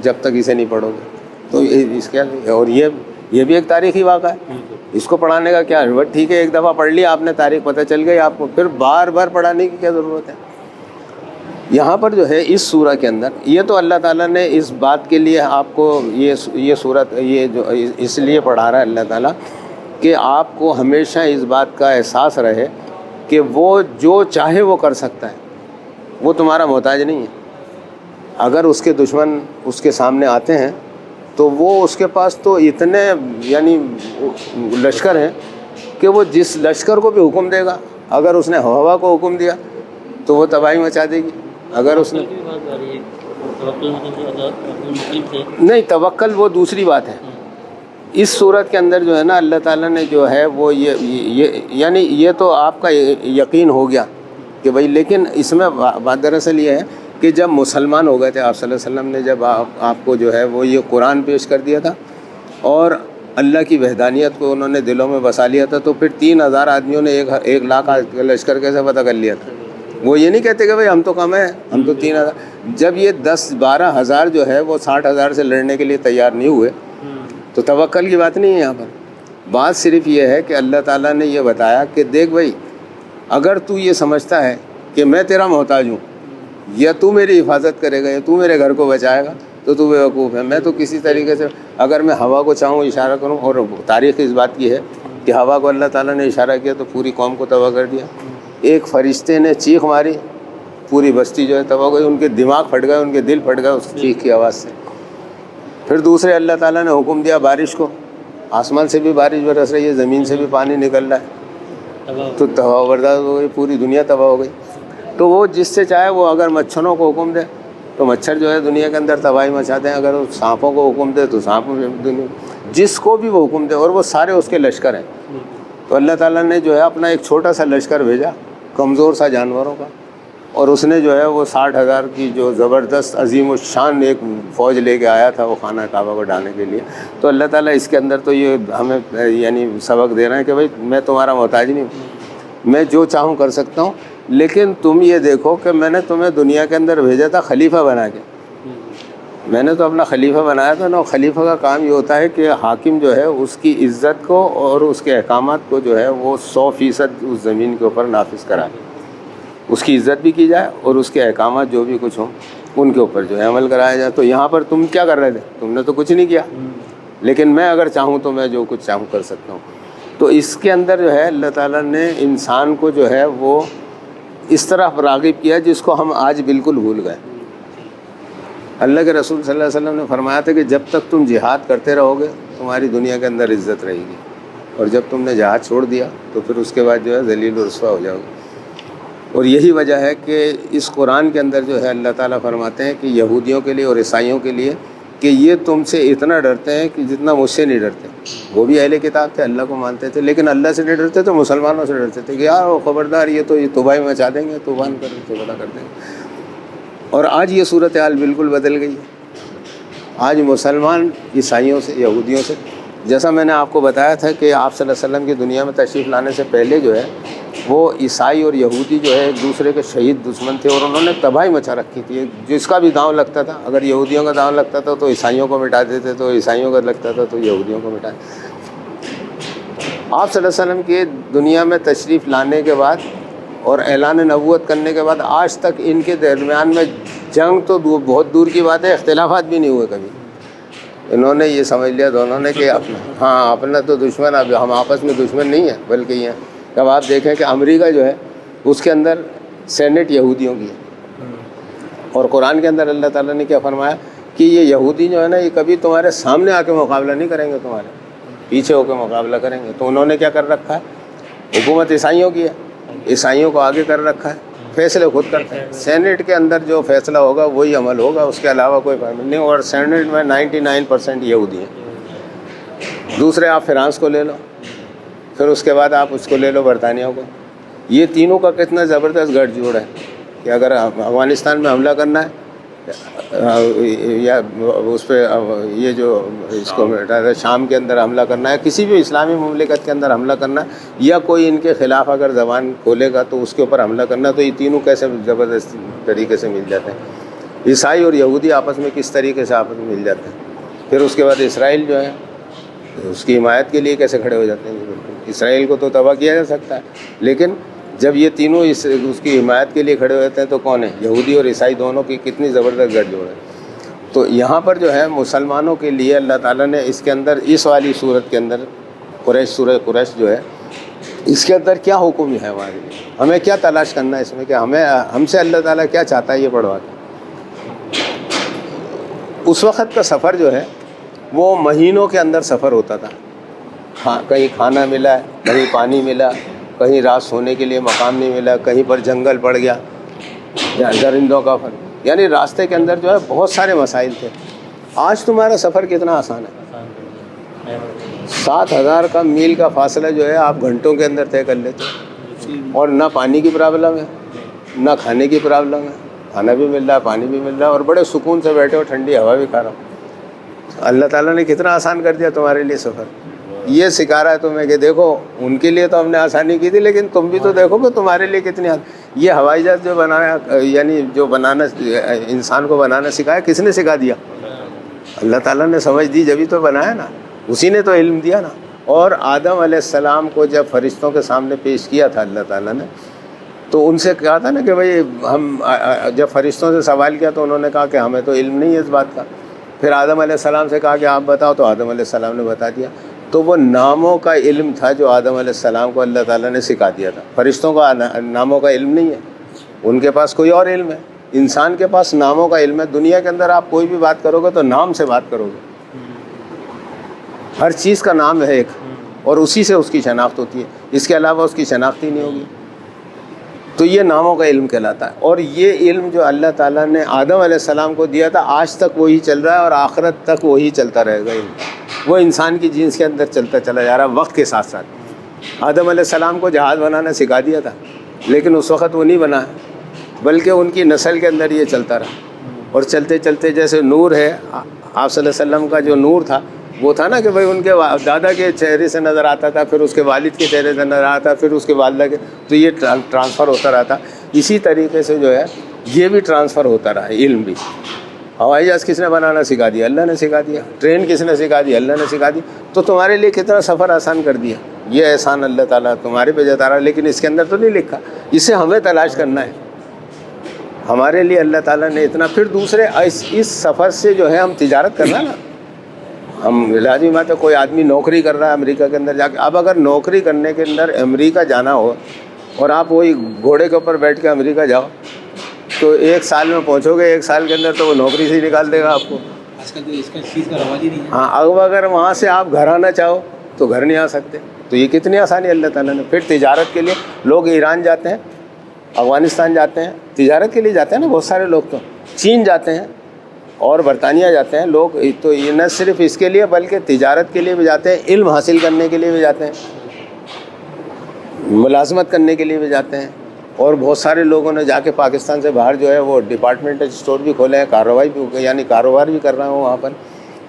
جب تک اسے نہیں پڑھو گے۔ تو اس کے اور یہ بھی ایک تاریخی واقعہ ہے، اس کو پڑھانے کا کیا ہے؟ ٹھیک ہے ایک دفعہ پڑھ لیا آپ نے، تاریخ پتہ چل گئی آپ کو، پھر بار بار پڑھانے کی کیا ضرورت ہے؟ یہاں پر جو ہے اس سورہ کے اندر یہ تو اللہ تعالیٰ نے اس بات کے لیے آپ کو یہ صورت یہ جو اس لیے پڑھا رہا ہے اللہ تعالیٰ کہ آپ کو ہمیشہ اس بات کا احساس رہے کہ وہ جو چاہے وہ کر سکتا ہے، وہ تمہارا محتاج نہیں ہے۔ اگر اس کے دشمن اس کے سامنے آتے ہیں تو وہ اس کے پاس تو اتنے یعنی لشکر ہیں کہ وہ جس لشکر کو بھی حکم دے گا، اگر اس نے ہوا کو حکم دیا تو وہ تباہی مچا دے گی۔ اگر اس نے نہیں، توکل وہ دوسری بات ہے۔ اس صورت کے اندر جو ہے نا اللہ تعالیٰ نے جو ہے وہ یہ یعنی یہ تو آپ کا یقین ہو گیا کہ بھائی، لیکن اس میں بات دراصل یہ ہے کہ جب مسلمان ہو گئے تھے آپ صلی اللہ علیہ وسلم نے، جب آپ کو جو ہے وہ یہ قرآن پیش کر دیا تھا اور اللہ کی وحدانیت کو انہوں نے دلوں میں بسا لیا تھا، تو پھر 3000 آدمیوں نے 1 لاکھ لشکر کیسے فتح کر لیا تھا؟ وہ یہ نہیں کہتے کہ بھائی ہم تو کم ہیں، ہم تو 3000۔ جب یہ 10-12 ہزار جو ہے وہ 60,000 سے لڑنے کے لیے تیار نہیں ہوئے تو توکل کی بات نہیں ہے یہاں پر۔ بات صرف یہ ہے کہ اللہ تعالیٰ نے یہ بتایا کہ دیکھ بھائی، اگر تو یہ سمجھتا ہے کہ میں تیرا محتاج ہوں، یا تو میری حفاظت کرے گا، یا تو میرے گھر کو بچائے گا، تو بیوقوف ہے۔ میں تو کسی طریقے سے اگر میں ہوا کو چاہوں اشارہ کروں، اور تاریخ اس بات کی ہے کہ ہوا کو اللہ تعالیٰ نے اشارہ کیا تو پوری قوم کو تباہ کر دیا۔ ایک فرشتے نے چیخ ماری، پوری بستی جو ہے تباہ ہو گئی، ان کے دماغ پھٹ گئے، ان کے دل پھٹ گئے اس چیخ کی آواز سے۔ پھر دوسرے اللہ تعالیٰ نے حکم دیا بارش کو، آسمان سے بھی بارش برس رہی ہے، زمین سے بھی پانی نکل رہا ہے، تو تباہ بردار ہو گئی، پوری دنیا تباہ ہو گئی۔ تو وہ جس سے چاہے وہ اگر مچھروں کو حکم دے تو مچھر جو ہے دنیا کے اندر تباہی مچاتے ہیں، اگر سانپوں کو حکم دے تو سانپ دنیا، جس کو بھی وہ حکم دے، اور وہ سارے اس کے لشکر ہیں۔ تو اللہ تعالیٰ نے جو ہے اپنا ایک چھوٹا سا لشکر بھیجا کمزور سا جانوروں کا، اور اس نے جو ہے وہ 60,000 کی جو زبردست عظیم الشان ایک فوج لے کے آیا تھا وہ خانہ کعبہ کو ڈالنے کے لیے۔ تو اللہ تعالیٰ اس کے اندر تو یہ ہمیں یعنی سبق دے رہے ہیں کہ بھائی میں تمہارا محتاج نہیں ہوں، میں جو چاہوں کر سکتا ہوں، لیکن تم یہ دیکھو کہ میں نے تمہیں دنیا کے اندر بھیجا تھا خلیفہ بنا کے، میں نے تو اپنا خلیفہ بنایا تھا نا۔ خلیفہ کا کام یہ ہوتا ہے کہ حاکم جو ہے اس کی عزت کو اور اس کے احکامات کو جو ہے وہ 100% اس زمین کے اوپر نافذ کرائے، اس کی عزت بھی کی جائے اور اس کے احکامات جو بھی کچھ ہوں ان کے اوپر جو ہے عمل کرایا جائے۔ تو یہاں پر تم کیا کر رہے تھے؟ تم نے تو کچھ نہیں کیا، لیکن میں اگر چاہوں تو میں جو کچھ چاہوں کر سکتا ہوں۔ تو اس کے اندر جو ہے اللہ تعالیٰ نے انسان کو جو ہے وہ اس طرح راغب کیا جس کو ہم آج بالکل بھول گئے۔ اللہ کے رسول صلی اللہ علیہ وسلم نے فرمایا تھا کہ جب تک تم جہاد کرتے رہو گے تمہاری دنیا کے اندر عزت رہے گی، اور جب تم نے جہاد چھوڑ دیا تو پھر اس کے بعد جو ہے ذلیل و رسوا ہو جاؤ گے۔ اور یہی وجہ ہے کہ اس قرآن کے اندر جو ہے اللہ تعالیٰ فرماتے ہیں کہ یہودیوں کے لیے اور عیسائیوں کے لیے کہ یہ تم سے اتنا ڈرتے ہیں کہ جتنا مجھ سے نہیں ڈرتے۔ وہ بھی اہل کتاب تھے، اللہ کو مانتے تھے، لیکن اللہ سے نہیں ڈرتے تھے، مسلمانوں سے ڈرتے تھے کہ یار وہ خبردار، یہ تو یہ تباہی مچا دیں گے، طوفان کر کے بڑا کر دیں گے۔ اور آج یہ صورتحال بالکل بدل گئی ہے۔ آج مسلمان عیسائیوں سے، یہودیوں سے، جیسا میں نے آپ کو بتایا تھا کہ آپ صلی اللہ علیہ وسلم کی دنیا میں تشریف لانے سے پہلے جو ہے وہ عیسائی اور یہودی جو ہے ایک دوسرے کے شہید دشمن تھے، اور انہوں نے تباہی مچا رکھی تھی۔ جس کا بھی داؤں لگتا تھا، اگر یہودیوں کا داؤں لگتا تھا تو عیسائیوں کو مٹا دیتے، تو عیسائیوں کا لگتا تھا تو یہودیوں کو مٹا دیتے۔ آپ صلی اللہ علیہ وسلم کے دنیا میں تشریف لانے کے بعد اور اعلان نبوت کرنے کے بعد آج تک ان کے درمیان میں جنگ تو بہت دور کی بات ہے، اختلافات بھی نہیں ہوئے کبھی۔ انہوں نے یہ سمجھ لیا دونوں نے کہ اپنا تو دشمن، اب ہم آپس میں دشمن نہیں ہیں بلکہ یہ۔ اب آپ دیکھیں کہ امریکہ جو ہے اس کے اندر سینٹ یہودیوں کی ہے، اور قرآن کے اندر اللہ تعالیٰ نے کیا فرمایا کہ یہ یہودی جو ہے نا یہ کبھی تمہارے سامنے آ کے مقابلہ نہیں کریں گے، تمہارے پیچھے ہو کے مقابلہ کریں گے۔ تو انہوں نے کیا کر رکھا ہے؟ حکومت عیسائیوں کی ہے، عیسائیوں کو آگے کر رکھا ہے، فیصلے خود کرتے ہیں۔ سینٹ کے اندر جو فیصلہ ہوگا وہی عمل ہوگا، اس کے علاوہ کوئی فیصلہ نہیں۔ اور سینٹ میں 99% یہودی ہیں۔ دوسرے آپ فرانس کو لے لو، پھر اس کے بعد آپ اس کو لے لو برطانیہ کو۔ یہ تینوں کا کتنا زبردست گٹھ جوڑ ہے کہ اگر افغانستان میں حملہ کرنا ہے یا اس پہ یہ جو اس کو شام کے اندر حملہ کرنا ہے، کسی بھی اسلامی مملکت کے اندر حملہ کرنا ہے، یا کوئی ان کے خلاف اگر زبان کھولے گا تو اس کے اوپر حملہ کرنا، تو یہ تینوں کیسے زبردست طریقے سے مل جاتے ہیں۔ عیسائی اور یہودی آپس میں کس طریقے سے آپس میں مل جاتے ہیں۔ پھر اس کے بعد اسرائیل جو ہے اس کی حمایت کے لیے کیسے کھڑے ہو جاتے ہیں۔ اسرائیل کو تو تباہ کیا جا سکتا ہے، لیکن جب یہ تینوں اس کی حمایت کے لیے کھڑے ہوتے ہیں تو کون ہے؟ یہودی اور عیسائی دونوں کی کتنی زبردست گٹھ جوڑ ہے. تو یہاں پر جو ہے مسلمانوں کے لیے اللہ تعالیٰ نے اس کے اندر اس والی صورت کے اندر سورہ قریش جو ہے اس کے اندر کیا حکم ہے ہمارے لیے, ہمیں کیا تلاش کرنا ہے اس میں کہ ہم سے اللہ تعالیٰ کیا چاہتا ہے یہ پڑھوا کے. اس وقت کا سفر جو ہے وہ مہینوں کے اندر سفر ہوتا تھا. کہیں کھانا ملا, کہیں پانی ملا, کہیں رات سونے کے لیے مقام نہیں ملا, کہیں پر جنگل پڑ گیا, درندوں کا فرق, یعنی راستے کے اندر جو ہے بہت سارے مسائل تھے. آج تمہارا سفر کتنا آسان ہے. 7,000 کا میل کا فاصلہ جو ہے آپ گھنٹوں کے اندر طے کر لیتے ہیں, اور نہ پانی کی پرابلم ہے نہ کھانے کی پرابلم ہے. کھانا بھی مل رہا ہے, پانی بھی مل رہا ہے, اور بڑے سکون سے بیٹھے ہو, ٹھنڈی ہوا بھی کھا رہا ہوں. اللہ تعالیٰ نے کتنا آسان کر دیا تمہارے لیے سفر. یہ سکھا رہا ہے تمہیں کہ دیکھو ان کے لیے تو ہم نے آسانی کی تھی, لیکن تم بھی تو دیکھو کہ تمہارے لیے کتنی یہ ہوائی جہاز جو بنایا, یعنی جو بنانا انسان کو بنانا سکھایا, کس نے سکھا دیا؟ اللہ تعالیٰ نے سمجھ دی جبھی تو بنایا نا, اسی نے تو علم دیا نا. اور آدم علیہ السلام کو جب فرشتوں کے سامنے پیش کیا تھا اللہ تعالیٰ نے, تو ان سے کہا تھا نا کہ بھائی ہم, جب فرشتوں سے سوال کیا تو انہوں نے کہا کہ ہمیں تو علم نہیں ہے اس بات کا. پھر آدم علیہ السلام سے کہا کہ آپ بتاؤ, تو آدم علیہ السلام نے بتا دیا. تو وہ ناموں کا علم تھا جو آدم علیہ السلام کو اللہ تعالیٰ نے سکھا دیا تھا. فرشتوں کا ناموں کا علم نہیں ہے, ان کے پاس کوئی اور علم ہے. انسان کے پاس ناموں کا علم ہے. دنیا کے اندر آپ کوئی بھی بات کرو گے تو نام سے بات کرو گے. ہر چیز کا نام ہے ایک, اور اسی سے اس کی شناخت ہوتی ہے, اس کے علاوہ اس کی شناخت ہی نہیں ہوگی. تو یہ ناموں کا علم کہلاتا ہے. اور یہ علم جو اللہ تعالیٰ نے آدم علیہ السلام کو دیا تھا آج تک وہی چل رہا ہے, اور آخرت تک وہی چلتا رہے گا. علم وہ انسان کی جینس کے اندر چلتا چلا جا رہا ہے وقت کے ساتھ ساتھ. آدم علیہ السلام کو جہاز بنانا سکھا دیا تھا, لیکن اس وقت وہ نہیں بنا ہے, بلکہ ان کی نسل کے اندر یہ چلتا رہا. اور چلتے چلتے جیسے نور ہے, آپ صلی اللہ علیہ وسلم کا جو نور تھا وہ تھا نا کہ بھائی ان کے دادا کے چہرے سے نظر آتا تھا, پھر اس کے والد کے چہرے سے نظر آتا, پھر اس کے والدہ کے, تو یہ ٹرانسفر ہوتا رہتا. اسی طریقے سے جو ہے یہ بھی ٹرانسفر ہوتا رہا ہے علم بھی. ہوائی جہاز کس نے بنانا سکھا دیا؟ اللہ نے سکھا دیا. ٹرین کس نے سکھا دی؟ اللہ نے سکھا دی. تو تمہارے لیے کتنا سفر آسان کر دیا. یہ احسان اللہ تعالیٰ تمہارے پہ جتا رہا ہے, لیکن اس کے اندر تو نہیں لکھا. اسے ہمیں تلاش کرنا ہے. ہمارے لیے اللہ تعالیٰ نے اتنا. پھر دوسرے اس سفر سے جو ہے ہم تجارت کرنا نا, ہم لازمی بات ہے کوئی آدمی نوکری کر رہا ہے امریکہ کے اندر جا کے. اب اگر نوکری کرنے کے اندر امریکہ جانا ہو اور آپ وہی گھوڑے کے اوپر بیٹھ کے امریکہ جاؤ, تو 1 سال میں پہنچو گے, 1 سال کے اندر تو وہ نوکری سے ہی نکال دے گا آپ کو. آج کل تو اس کا چیز کا رواج ہی نہیں ہے. ہاں, اب اگر وہاں سے آپ گھر آنا چاہو تو گھر نہیں آ سکتے. تو یہ کتنی آسانی اللہ تعالیٰ نے. پھر تجارت کے لیے لوگ ایران جاتے ہیں, افغانستان جاتے ہیں, تجارت کے لیے جاتے ہیں نا بہت سارے لوگ. تو چین جاتے ہیں اور برطانیہ جاتے ہیں لوگ. تو یہ نہ صرف اس کے لیے بلکہ تجارت کے لیے بھی جاتے ہیں, علم حاصل کرنے کے لیے بھی جاتے ہیں, ملازمت کرنے کے لیے بھی جاتے ہیں. اور بہت سارے لوگوں نے جا کے پاکستان سے باہر جو ہے وہ ڈپارٹمنٹل اسٹور بھی کھولے ہیں, کاروبار بھی کر رہے ہیں وہاں پر.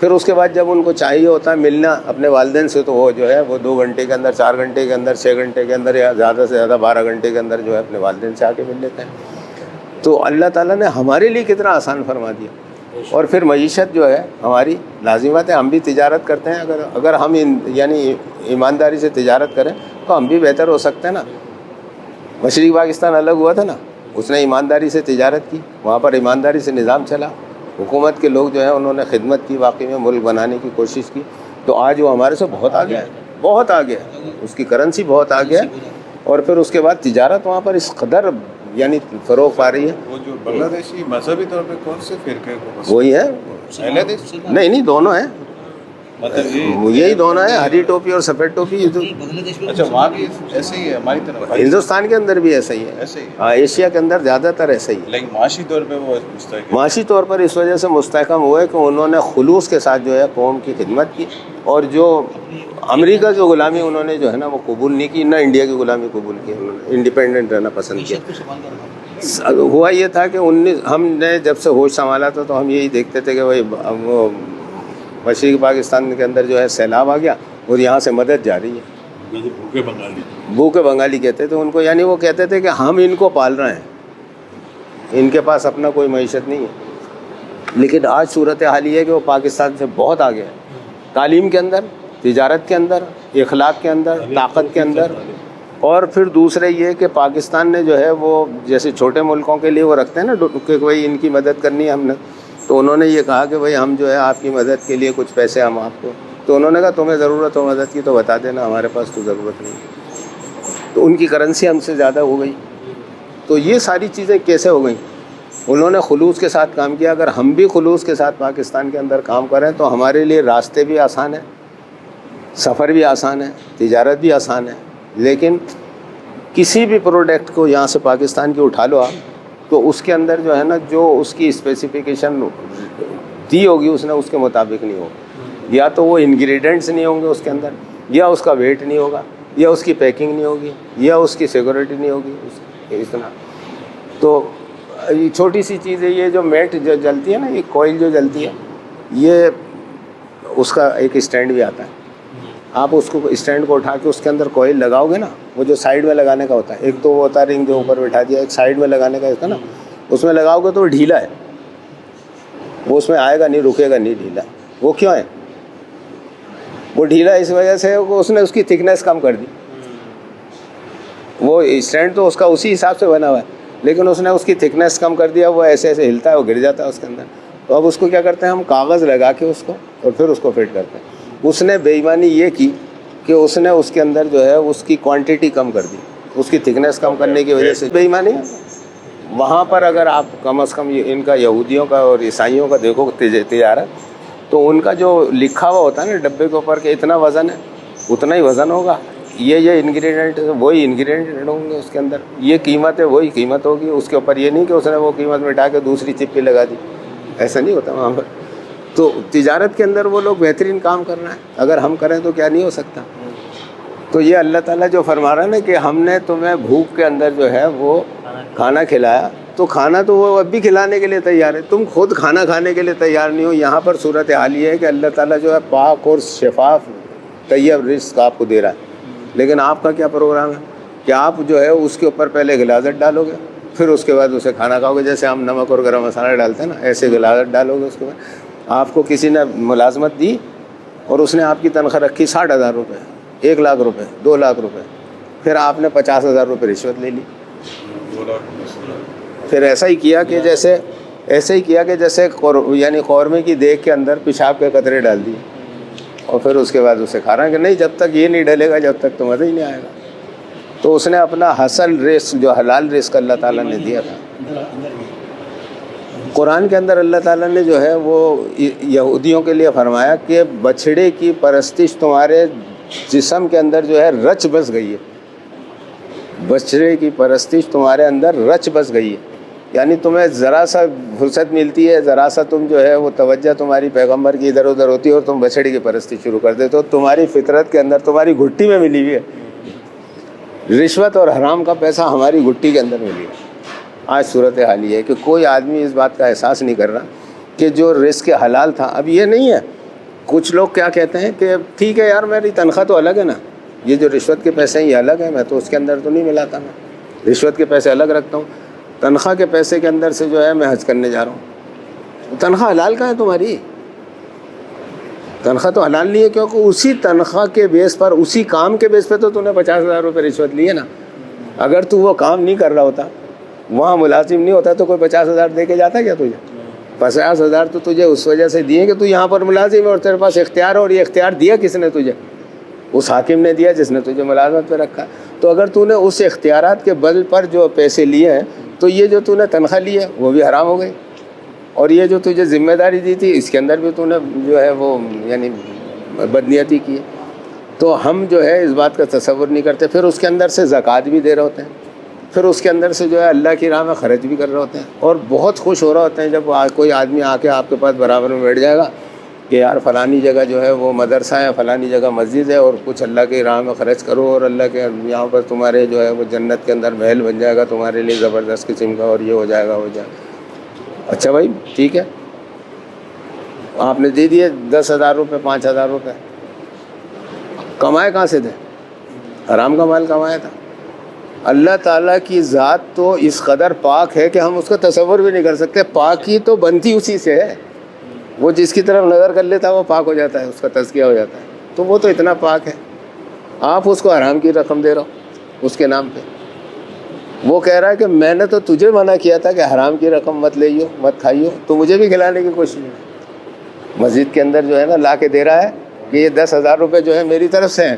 پھر اس کے بعد جب ان کو چاہیے ہوتا ہے ملنا اپنے والدین سے, تو وہ جو ہے وہ 2 گھنٹے کے اندر, 4 گھنٹے کے اندر, 6 گھنٹے کے اندر, یا زیادہ سے زیادہ 12 گھنٹے کے اندر جو ہے اپنے والدین سے آ کے مل لیتے ہیں. تو اللہ تعالیٰ نے ہمارے لیے کتنا آسان فرما دیا. اور پھر معیشت جو ہے ہماری لازمات ہے, ہم بھی تجارت کرتے ہیں. اگر ہم یعنی ایمانداری سے تجارت کریں تو ہم بھی بہتر ہو سکتے ہیں نا. مشرقی پاکستان الگ ہوا تھا نا, اس نے ایمانداری سے تجارت کی, وہاں پر ایمانداری سے نظام چلا, حکومت کے لوگ جو ہیں انہوں نے خدمت کی, واقعی میں ملک بنانے کی کوشش کی. تو آج وہ ہمارے سے بہت آگے ہے, بہت آگے ہے, اس کی کرنسی بہت آگے ہے. اور پھر اس کے بعد تجارت وہاں پر اس قدر یعنی فروغ پا رہی ہے. وہ جو بنگلہ دیشی مذہبی طور پہ کون سے فرقے کو وہی ہے, نہیں دونوں ہیں, یہی دونوں ہیں, ہری ٹوپی اور سفید ٹوپی. اچھا, وہاں بھی ایسے ہی ہے ہماری طرف, ہندوستان کے اندر بھی ایسا ہی ہے, ایسے ہی, ہاں ایشیا کے اندر زیادہ تر ایسا ہی ہے. لیکن معاشی طور پہ وہ مستحکم, معاشی طور پر اس وجہ سے مستحکم ہوئے کہ انہوں نے خلوص کے ساتھ جو ہے قوم کی خدمت کی. اور جو امریکہ کی غلامی انہوں نے جو ہے نا وہ قبول نہیں کی, نہ انڈیا کی غلامی قبول کی, انہوں نے انڈیپینڈنٹ رہنا پسند کیا. ہوا یہ تھا کہ ہم نے جب سے ہوش سنبھالا تھا تو ہم یہی دیکھتے تھے کہ بھائی وہ مشرقی پاکستان کے اندر جو ہے سیلاب آ گیا اور یہاں سے مدد جا رہی ہے. بھوکے بنگالی کہتے تھے ان کو, یعنی وہ کہتے تھے کہ ہم ان کو پال رہے ہیں, ان کے پاس اپنا کوئی معیشت نہیں ہے. لیکن آج صورت حال یہ ہے کہ وہ پاکستان سے بہت آگے ہے, تعلیم کے اندر, تجارت کے اندر, اخلاق کے اندر, طاقت کے اندر, اور پھر دوسرے یہ کہ پاکستان نے جو ہے وہ جیسے چھوٹے ملکوں کے لیے وہ رکھتے ہیں نا کہ بھائی ان کی مدد کرنی ہے ہم نے، تو انہوں نے یہ کہا کہ بھائی ہم جو ہے آپ کی مدد کے لیے کچھ پیسے ہم آپ کو، تو انہوں نے کہا تمہیں ضرورت ہو مدد کی تو بتا دینا، ہمارے پاس تو ضرورت نہیں، تو ان کی کرنسی ہم سے زیادہ ہو گئی۔ تو یہ ساری چیزیں کیسے ہو گئیں؟ انہوں نے خلوص کے ساتھ کام کیا۔ اگر ہم بھی خلوص کے ساتھ پاکستان کے اندر کام کریں تو ہمارے لیے راستے بھی آسان ہیں، سفر بھی آسان ہے، تجارت بھی آسان ہے، لیکن کسی بھی پروڈکٹ کو یہاں سے پاکستان کی اٹھا لو آپ تو اس کے اندر جو ہے نا جو اس کی اسپیسیفیکیشن دی ہوگی اس نے اس کے مطابق نہیں ہوگا، یا تو وہ انگریڈینٹس نہیں ہوں گے اس کے اندر، یا اس کا ویٹ نہیں ہوگا، یا اس کی پیکنگ نہیں ہوگی، یا اس کی سیکورٹی نہیں ہوگی اتنا۔ تو یہ چھوٹی سی چیز ہے، یہ جو میٹ جو جلتی ہے نا، یہ کوئل جو جلتی ہے، یہ اس کا ایک اسٹینڈ بھی آتا ہے، آپ اس کو اسٹینڈ کو اٹھا کے اس کے اندر کوئل لگاؤ گے نا، وہ جو سائیڈ میں لگانے کا ہوتا ہے، ایک تو وہ ہوتا ہے رنگ جو اوپر بٹھا دیا، ایک سائیڈ میں لگانے کا ہوتا ہے نا، اس میں لگاؤ گے تو وہ ڈھیلا ہے، وہ اس میں آئے گا نہیں، رکے گا نہیں، ڈھیلا۔ وہ کیوں ہے؟ وہ ڈھیلا اس وجہ سے اس نے اس کی تھکنیس کم کر دی۔ وہ اسٹینڈ تو اس کا اسی حساب سے بنا ہوا ہے، لیکن اس نے اس کی تھکنیس کم کر دیا، وہ ایسے ایسے ہلتا ہے، وہ گر جاتا ہے اس کے اندر۔ تو اب اس کو کیا کرتے ہیں ہم، کاغذ لگا کے اس کو اور پھر اس کو فٹ کرتے ہیں۔ اس نے بے ایمانی یہ کی کہ اس نے اس کے اندر جو ہے اس کی کوانٹٹی کم کر دی، اس کی تھکنیس کم کرنے کی وجہ سے بے ایمانی ہے۔ وہاں پر اگر آپ کم از کم ان کا یہودیوں کا اور عیسائیوں کا دیکھو تجارت، تو ان کا جو لکھا ہوا ہوتا ہے نا ڈبے کے اوپر کہ اتنا وزن ہے، اتنا ہی وزن ہوگا، یہ انگریڈینٹ وہی انگریڈینٹ ہوں گے اس کے اندر، یہ قیمت ہے وہی قیمت ہوگی، اس کے اوپر یہ نہیں کہ اس نے وہ قیمت مٹا کے دوسری چپ پہ لگا دی، ایسا نہیں ہوتا وہاں پر۔ تو تجارت کے اندر وہ لوگ بہترین کام کر رہے ہیں، اگر ہم کریں تو کیا نہیں ہو سکتا۔ تو یہ اللہ تعالیٰ جو فرما رہا ہے نا کہ ہم نے تمہیں بھوک کے اندر جو ہے وہ کھانا کھلایا، تو کھانا تو وہ اب بھی کھلانے کے لیے تیار ہے، تم خود کھانا کھانے کے لیے تیار نہیں ہو۔ یہاں پر صورت حال یہ ہے کہ اللہ تعالیٰ جو ہے پاک اور شفاف طیب رزق آپ کو دے رہا ہے، لیکن آپ کا کیا پروگرام ہے کہ آپ جو ہے اس کے اوپر پہلے غلاظت ڈالو گے، پھر اس کے بعد اسے کھانا کھاؤ گے، جیسے ہم نمک اور گرم مسالہ ڈالتے ہیں نا، ایسے غلاظت ڈالو گے اس کے بعد۔ آپ کو کسی نے ملازمت دی اور اس نے آپ کی تنخواہ رکھی 60,000 روپے، 1 لاکھ روپے، 2 لاکھ روپے، پھر آپ نے 50,000 روپے رشوت لے لی، پھر ایسا ہی کیا کہ جیسے یعنی قورمے کی دیگ کے اندر پیشاب کے قطرے ڈال دیے، اور پھر اس کے بعد اسے کھا رہا ہے کہ نہیں جب تک یہ نہیں ڈلے گا جب تک تو مزہ ہی نہیں آئے گا۔ تو اس نے اپنا حاصل رزق جو حلال رزق اللہ تعالیٰ نے دیا تھا۔ قرآن کے اندر اللہ تعالیٰ نے جو ہے وہ یہودیوں کے لیے فرمایا کہ بچھڑے کی پرستش تمہارے جسم کے اندر جو ہے رچ بس گئی ہے، بچھڑے کی پرستش تمہارے اندر رچ بس گئی ہے، یعنی تمہیں ذرا سا فرصت ملتی ہے، ذرا سا تم جو ہے وہ توجہ تمہاری پیغمبر کی ادھر ادھر ہوتی ہے اور تم بچھڑے کی پرستی شروع کر دیتے ہو، تمہاری فطرت کے اندر تمہاری گھٹی میں ملی ہوئی ہے، رشوت اور حرام کا پیسہ ہماری گھٹی کے اندر ملی ہے۔ آج صورت حال یہ ہے کہ کوئی آدمی اس بات کا احساس نہیں کر رہا کہ جو رزق حلال تھا اب یہ نہیں ہے۔ کچھ لوگ کیا کہتے ہیں کہ ٹھیک ہے یار میری تنخواہ تو الگ ہے نا، یہ جو رشوت کے پیسے ہیں یہ الگ ہے، میں تو اس کے اندر تو نہیں ملاتا، میں رشوت کے پیسے الگ رکھتا ہوں، تنخواہ کے پیسے کے اندر سے جو ہے میں حج کرنے جا رہا ہوں۔ تنخواہ حلال کا ہے تمہاری؟ تنخواہ تو حلال نہیں ہے، کیونکہ اسی تنخواہ کے بیس پر، اسی کام کے بیس پہ تو نے 50,000 روپے رشوت لی ہے نا۔ اگر تو وہ کام نہیں کر رہا ہوتا، وہاں ملازم نہیں ہوتا تو کوئی 50,000 دے کے جاتا کیا تجھے؟ 50,000 تو تجھے اس وجہ سے دیے کہ تو یہاں پر ملازم ہے اور تیرے پاس اختیار ہے، اور یہ اختیار دیا کس نے تجھے؟ اس حاکم نے دیا جس نے تجھے ملازمت پہ رکھا۔ تو اگر تو نے اس اختیارات کے بل پر جو پیسے لیے ہیں تو یہ جو تو نے تنخواہ لی ہے وہ بھی حرام ہو گئی، اور یہ جو تجھے ذمہ داری دی تھی اس کے اندر بھی تو نے جو ہے وہ یعنی بدنیتی کی ہے۔ تو ہم جو ہے اس بات کا تصور نہیں کرتے، پھر اس کے اندر سے زکوٰۃ بھی دے رہے ہوتے ہیں، پھر اس کے اندر سے جو ہے اللہ کی راہ میں خرچ بھی کر رہے ہوتے ہیں، اور بہت خوش ہو رہے ہوتے ہیں جب کوئی آدمی آ کے آپ کے پاس برابر میں بیٹھ جائے گا کہ یار فلانی جگہ جو ہے وہ مدرسہ ہے، فلانی جگہ مسجد ہے، اور کچھ اللہ کی راہ میں خرچ کرو، اور اللہ کے یہاں پر تمہارے جو ہے وہ جنت کے اندر محل بن جائے گا تمہارے لیے زبردست قسم کا، اور یہ ہو جائے گا ہو جائے گا۔ اچھا بھائی ٹھیک ہے، آپ نے دے دیے 10,000 روپے 5,000 روپے، کمائے کہاں سے تھے؟ حرام کا مال کمایا تھا۔ اللہ تعالیٰ کی ذات تو اس قدر پاک ہے کہ ہم اس کا تصور بھی نہیں کر سکتے، پاکی تو بنتی اسی سے ہے، وہ جس کی طرف نظر کر لیتا ہے وہ پاک ہو جاتا ہے، اس کا تزکیہ ہو جاتا ہے، تو وہ تو اتنا پاک ہے، آپ اس کو حرام کی رقم دے رہے اس کے نام پہ. وہ کہہ رہا ہے کہ میں نے تو تجھے منع کیا تھا کہ حرام کی رقم مت لائیو مت کھائیو، تو مجھے بھی کھلانے کی کوشش ہے. مسجد کے اندر جو ہے نا لا کے دے رہا ہے کہ یہ 10,000 روپے جو ہے میری طرف سے ہیں،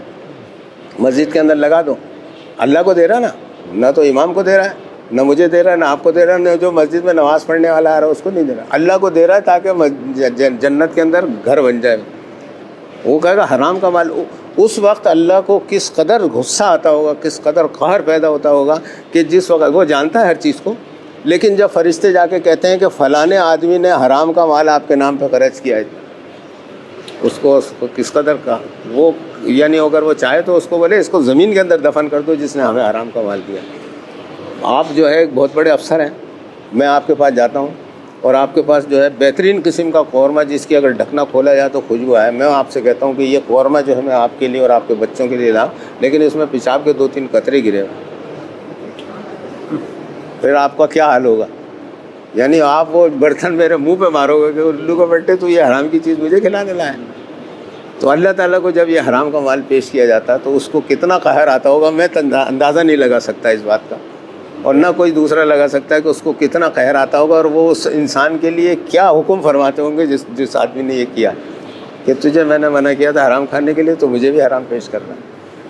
مسجد کے اندر لگا دو. اللہ کو دے رہا نا، نہ تو امام کو دے رہا ہے، نہ مجھے دے رہا ہے، نہ آپ کو دے رہا ہے، نہ جو مسجد میں نماز پڑھنے والا آ رہا ہے اس کو نہیں دے رہا. اللہ کو دے رہا ہے تاکہ جنت کے اندر گھر بن جائے. وہ کہے گا حرام کا مال. اس وقت اللہ کو کس قدر غصہ آتا ہوگا، کس قدر قہر پیدا ہوتا ہوگا کہ جس وقت وہ جانتا ہے ہر چیز کو، لیکن جب فرشتے جا کے کہتے ہیں کہ فلاں آدمی نے حرام کا مال آپ کے نام پہ خرچ کیا ہے، اس کو کس قدر کا وہ، یعنی اگر وہ چاہے تو اس کو بولے اس کو زمین کے اندر دفن کر دو جس نے ہمیں حرام کا مال دیا. آپ جو ہے ایک بہت بڑے افسر ہیں، میں آپ کے پاس جاتا ہوں اور آپ کے پاس جو ہے بہترین قسم کا قورمہ جس کی اگر ڈھکنا کھولا جائے تو خوشبو آئے، میں آپ سے کہتا ہوں کہ یہ قورمہ جو ہے میں آپ کے لیے اور آپ کے بچوں کے لیے لاؤں، لیکن اس میں پیشاب کے 2-3 قطرے گرے ہوئے، پھر آپ کا کیا حال ہوگا؟ یعنی آپ وہ برتن میرے منہ پہ مارو گے کہ الو کو بیٹے تو یہ حرام کی چیز مجھے کھلانے لائے. تو اللہ تعالیٰ کو جب یہ حرام کا مال پیش کیا جاتا تو اس کو کتنا قہر آتا ہوگا، میں اندازہ نہیں لگا سکتا اس بات کا، اور نہ کوئی دوسرا لگا سکتا ہے کہ اس کو کتنا قہر آتا ہوگا، اور وہ اس انسان کے لیے کیا حکم فرماتے ہوں گے جس آدمی نے یہ کیا کہ تجھے میں نے منع کیا تھا حرام کھانے کے لیے تو مجھے بھی حرام پیش کرنا.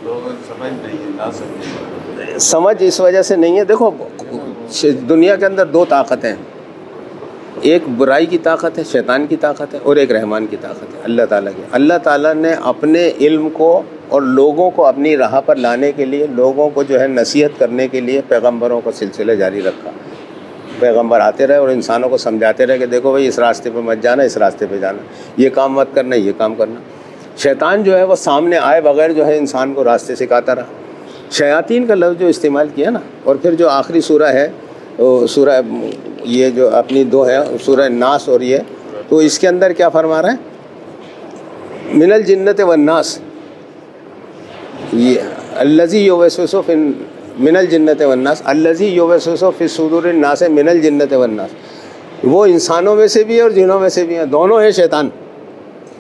لوگ سمجھ نہیں ہے، نہ سمجھ. سمجھ اس وجہ سے نہیں ہے. دیکھو دنیا کے اندر 2 طاقتیں ہیں، ایک برائی کی طاقت ہے، شیطان کی طاقت ہے، اور ایک رحمان کی طاقت ہے، اللہ تعالیٰ کی. اللہ تعالیٰ نے اپنے علم کو اور لوگوں کو اپنی راہ پر لانے کے لیے، لوگوں کو جو ہے نصیحت کرنے کے لیے پیغمبروں کا سلسلہ جاری رکھا. پیغمبر آتے رہے اور انسانوں کو سمجھاتے رہے کہ دیکھو بھائی اس راستے پہ مت جانا، اس راستے پہ جانا، یہ کام مت کرنا، یہ کام کرنا. شیطان جو ہے وہ سامنے آئے بغیر جو ہے انسان کو راستے سکھاتا رہا. شیاطین کا لفظ جو استعمال کیا نا، اور پھر جو آخری سورہ ہے سورہ یہ جو اپنی 2 ہے سورہ ناس، اور یہ تو اس کے اندر کیا فرما رہا ہے؟ من الجنت والناس، یہ الذی یوسوس من الجنت والناس الذی یوسوس فی صدور الناس من الجنت والناس. وہ انسانوں میں سے بھی ہے اور جنوں میں سے بھی ہیں، دونوں ہیں.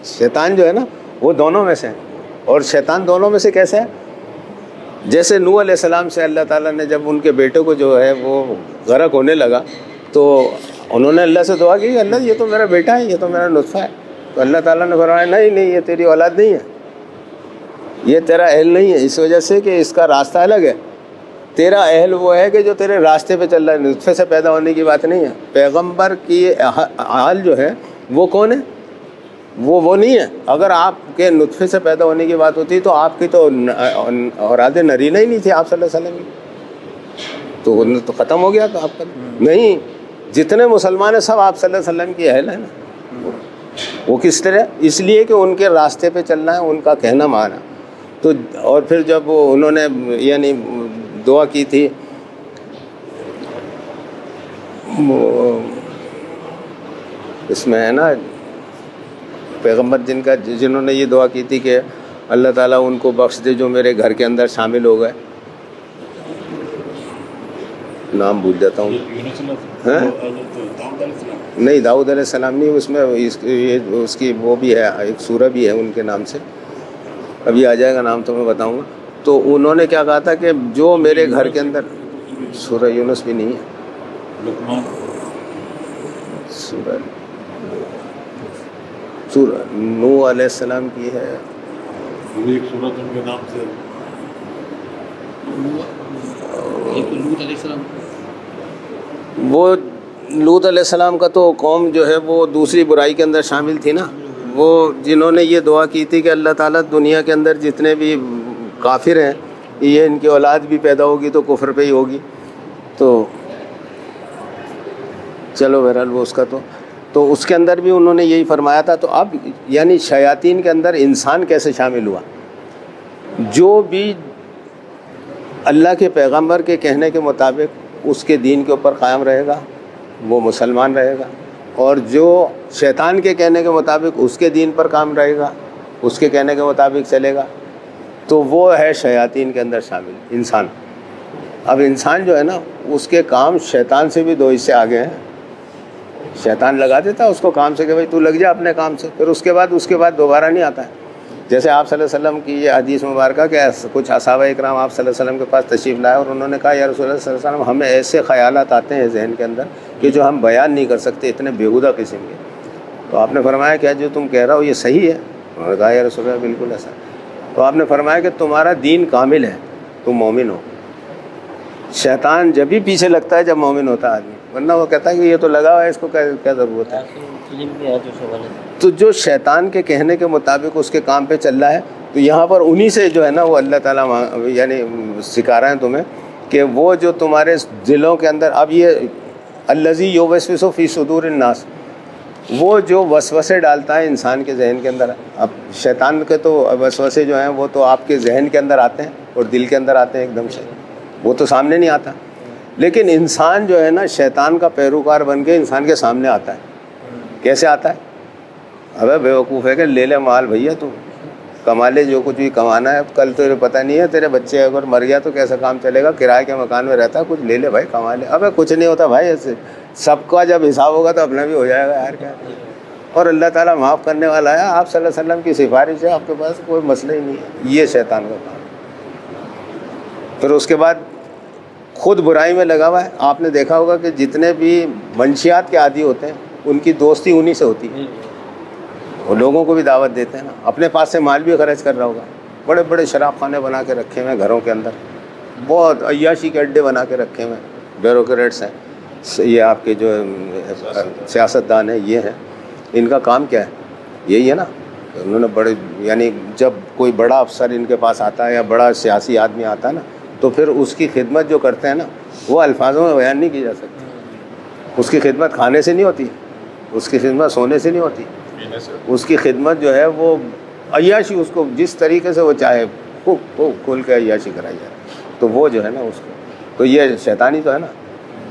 شیطان جو ہے نا وہ دونوں میں سے ہے. اور شیطان دونوں میں سے کیسے ہے؟ جیسے نوح علیہ السلام سے اللہ تعالیٰ نے جب ان کے بیٹے کو جو ہے وہ غرق ہونے لگا تو انہوں نے اللہ سے دعا کی، اللہ یہ تو میرا بیٹا ہے، یہ تو میرا نطفہ ہے. تو اللہ تعالیٰ نے فرمایا نہیں یہ تیری اولاد نہیں ہے، یہ تیرا اہل نہیں ہے، اس وجہ سے کہ اس کا راستہ الگ ہے. تیرا اہل وہ ہے کہ جو تیرے راستے پہ چل رہا ہے، نطفے سے پیدا ہونے کی بات نہیں ہے. پیغمبر کی حال جو ہے وہ کون ہے؟ وہ نہیں ہے. اگر آپ کے نطفے سے پیدا ہونے کی بات ہوتی تو آپ کی تو اولاد نرینہ ہی نہیں تھی آپ صلی اللہ علیہ وسلم تو ختم ہو گیا. تو آپ کا نہیں، جتنے مسلمان ہیں سب آپ صلی اللہ علیہ وسلم کی اہل ہیں نا. وہ کس طرح؟ اس لیے کہ ان کے راستے پہ چلنا ہے، ان کا کہنا مانا. تو اور پھر جب انہوں نے یعنی دعا کی تھی اس میں ہے نا پیغمبر جنہوں نے یہ دعا کی تھی کہ اللہ تعالیٰ ان کو بخش دے جو میرے گھر کے اندر شامل ہو گئے، نام بھول جاتا ہوں. نہیں داؤد علیہ السلام نہیں، اس میں اس کی وہ بھی ہے، ایک سورہ بھی ہے ان کے نام سے، ابھی آ جائے گا نام تو میں بتاؤں گا. تو انہوں نے کیا کہا تھا کہ جو میرے گھر کے اندر، سورہ یونس بھی نہیں ہے، سورہ نوح علیہ السلام کی ہے، ایک سورت ان کے نام سے. لوط علیہ السلام، وہ لوط علیہ السلام کا تو قوم جو ہے وہ دوسری برائی کے اندر شامل تھی نا. وہ جنہوں نے یہ دعا کی تھی کہ اللہ تعالیٰ دنیا کے اندر جتنے بھی کافر ہیں یہ ان کی اولاد بھی پیدا ہوگی تو کفر پہ ہی ہوگی. تو چلو بہرحال وہ اس کا تو اس کے اندر بھی انہوں نے یہی فرمایا تھا. تو اب یعنی شیاطین کے اندر انسان کیسے شامل ہوا؟ جو بھی اللہ کے پیغمبر کے کہنے کے مطابق اس کے دین کے اوپر قائم رہے گا وہ مسلمان رہے گا، اور جو شیطان کے کہنے کے مطابق اس کے دین پر قائم رہے گا، اس کے کہنے کے مطابق چلے گا، تو وہ ہے شیاطین کے اندر شامل انسان. اب انسان جو ہے نا اس کے کام شیطان سے بھی 2 حصے آگے ہیں. شیطان لگا دیتا ہے اس کو کام سے کہ بھائی تو لگ جا اپنے کام سے، پھر اس کے بعد دوبارہ نہیں آتا ہے. جیسے آپ صلی اللہ علیہ وسلم کی یہ حدیث مبارکہ کہ کچھ صحابہ اکرام آپ صلی اللہ علیہ وسلم کے پاس تشریف لائے اور انہوں نے کہا یا رسول اللہ صلی اللہ علیہ وسلم ہمیں ایسے خیالات آتے ہیں ذہن کے اندر کہ جو ہم بیان نہیں کر سکتے، اتنے بیہودہ قسم کے. تو آپ نے فرمایا کیا جو تم کہہ رہا ہو یہ صحیح ہے؟ انہوں نے کہا یا رسول اللہ بالکل ایسا. تو آپ نے فرمایا کہ تمہارا دین کامل ہے، تم مومن ہو. شیطان جب بھی پیچھے لگتا ہے جب مومن ہوتا ہے آدمی، ورنہ وہ کہتا ہے کہ یہ تو لگا ہوا ہے، اس کو کیا ضرورت ہے. تو جو شیطان کے کہنے کے مطابق اس کے کام پہ چل رہا ہے، تو یہاں پر انہی سے جو ہے نا وہ اللہ تعالیٰ یعنی سکھا رہے ہیں تمہیں کہ وہ جو تمہارے دلوں کے اندر، اب یہ الذی یوسوس فی صدور الناس، وہ جو وسوسے ڈالتا ہے انسان کے ذہن کے اندر. اب شیطان کے تو وسوسے جو ہیں وہ تو آپ کے ذہن کے اندر آتے ہیں اور دل کے اندر آتے ہیں ایک دم سے، وہ تو سامنے نہیں آتا. لیکن انسان جو ہے نا شیطان کا پیروکار بن کے انسان کے سامنے آتا ہے. کیسے آتا ہے؟ ابے بیوقوف ہے کہ لے لے مال بھیا، تو کما لے جو کچھ بھی کمانا ہے، کل تجھے پتہ نہیں ہے تیرے بچے اگر مر گیا تو کیسا کام چلے گا، کرائے کے مکان میں رہتا ہے، کچھ لے لے بھائی کما لے. ابے کچھ نہیں ہوتا بھائی، ایسے سب کا جب حساب ہوگا تو اپنا بھی ہو جائے گا یار. کیا اور اللہ تعالیٰ معاف کرنے والا ہے. آپ صلی اللہ علیہ وسلم کی سفارش ہے، آپ کے پاس کوئی مسئلہ ہی نہیں ہے. یہ شیطان کا کام. پھر اس کے بعد خود برائی میں لگا ہوا ہے. آپ نے دیکھا ہوگا کہ جتنے بھی منشیات کے عادی ہوتے ہیں ان کی دوستی انہی سے ہوتی ہے. وہ لوگوں کو بھی دعوت دیتے ہیں نا، اپنے پاس سے مال بھی خرچ کر رہا ہوگا. بڑے بڑے شراب خانے بنا کے رکھے ہوئے گھروں کے اندر، بہت عیاشی کے اڈے بنا کے رکھے ہوئے. بیوروکریٹس ہیں یہ، آپ کے جو سیاستدان ہیں یہ ہیں، ان کا کام کیا ہے؟ یہی ہے نا. انہوں نے بڑے یعنی جب کوئی بڑا افسر ان کے پاس آتا ہے یا بڑا سیاسی آدمی آتا ہے نا، تو پھر اس کی خدمت جو کرتے ہیں نا وہ الفاظوں میں بیان نہیں کی جا سکتی. اس کی خدمت کھانے سے نہیں ہوتی، اس کی خدمت سونے سے نہیں ہوتی، اس کی خدمت جو ہے وہ عیاشی، اس کو جس طریقے سے وہ چاہے کھول کے عیاشی کرائی جائے. تو وہ جو ہے نا اس کو، تو یہ شیطانی تو ہے نا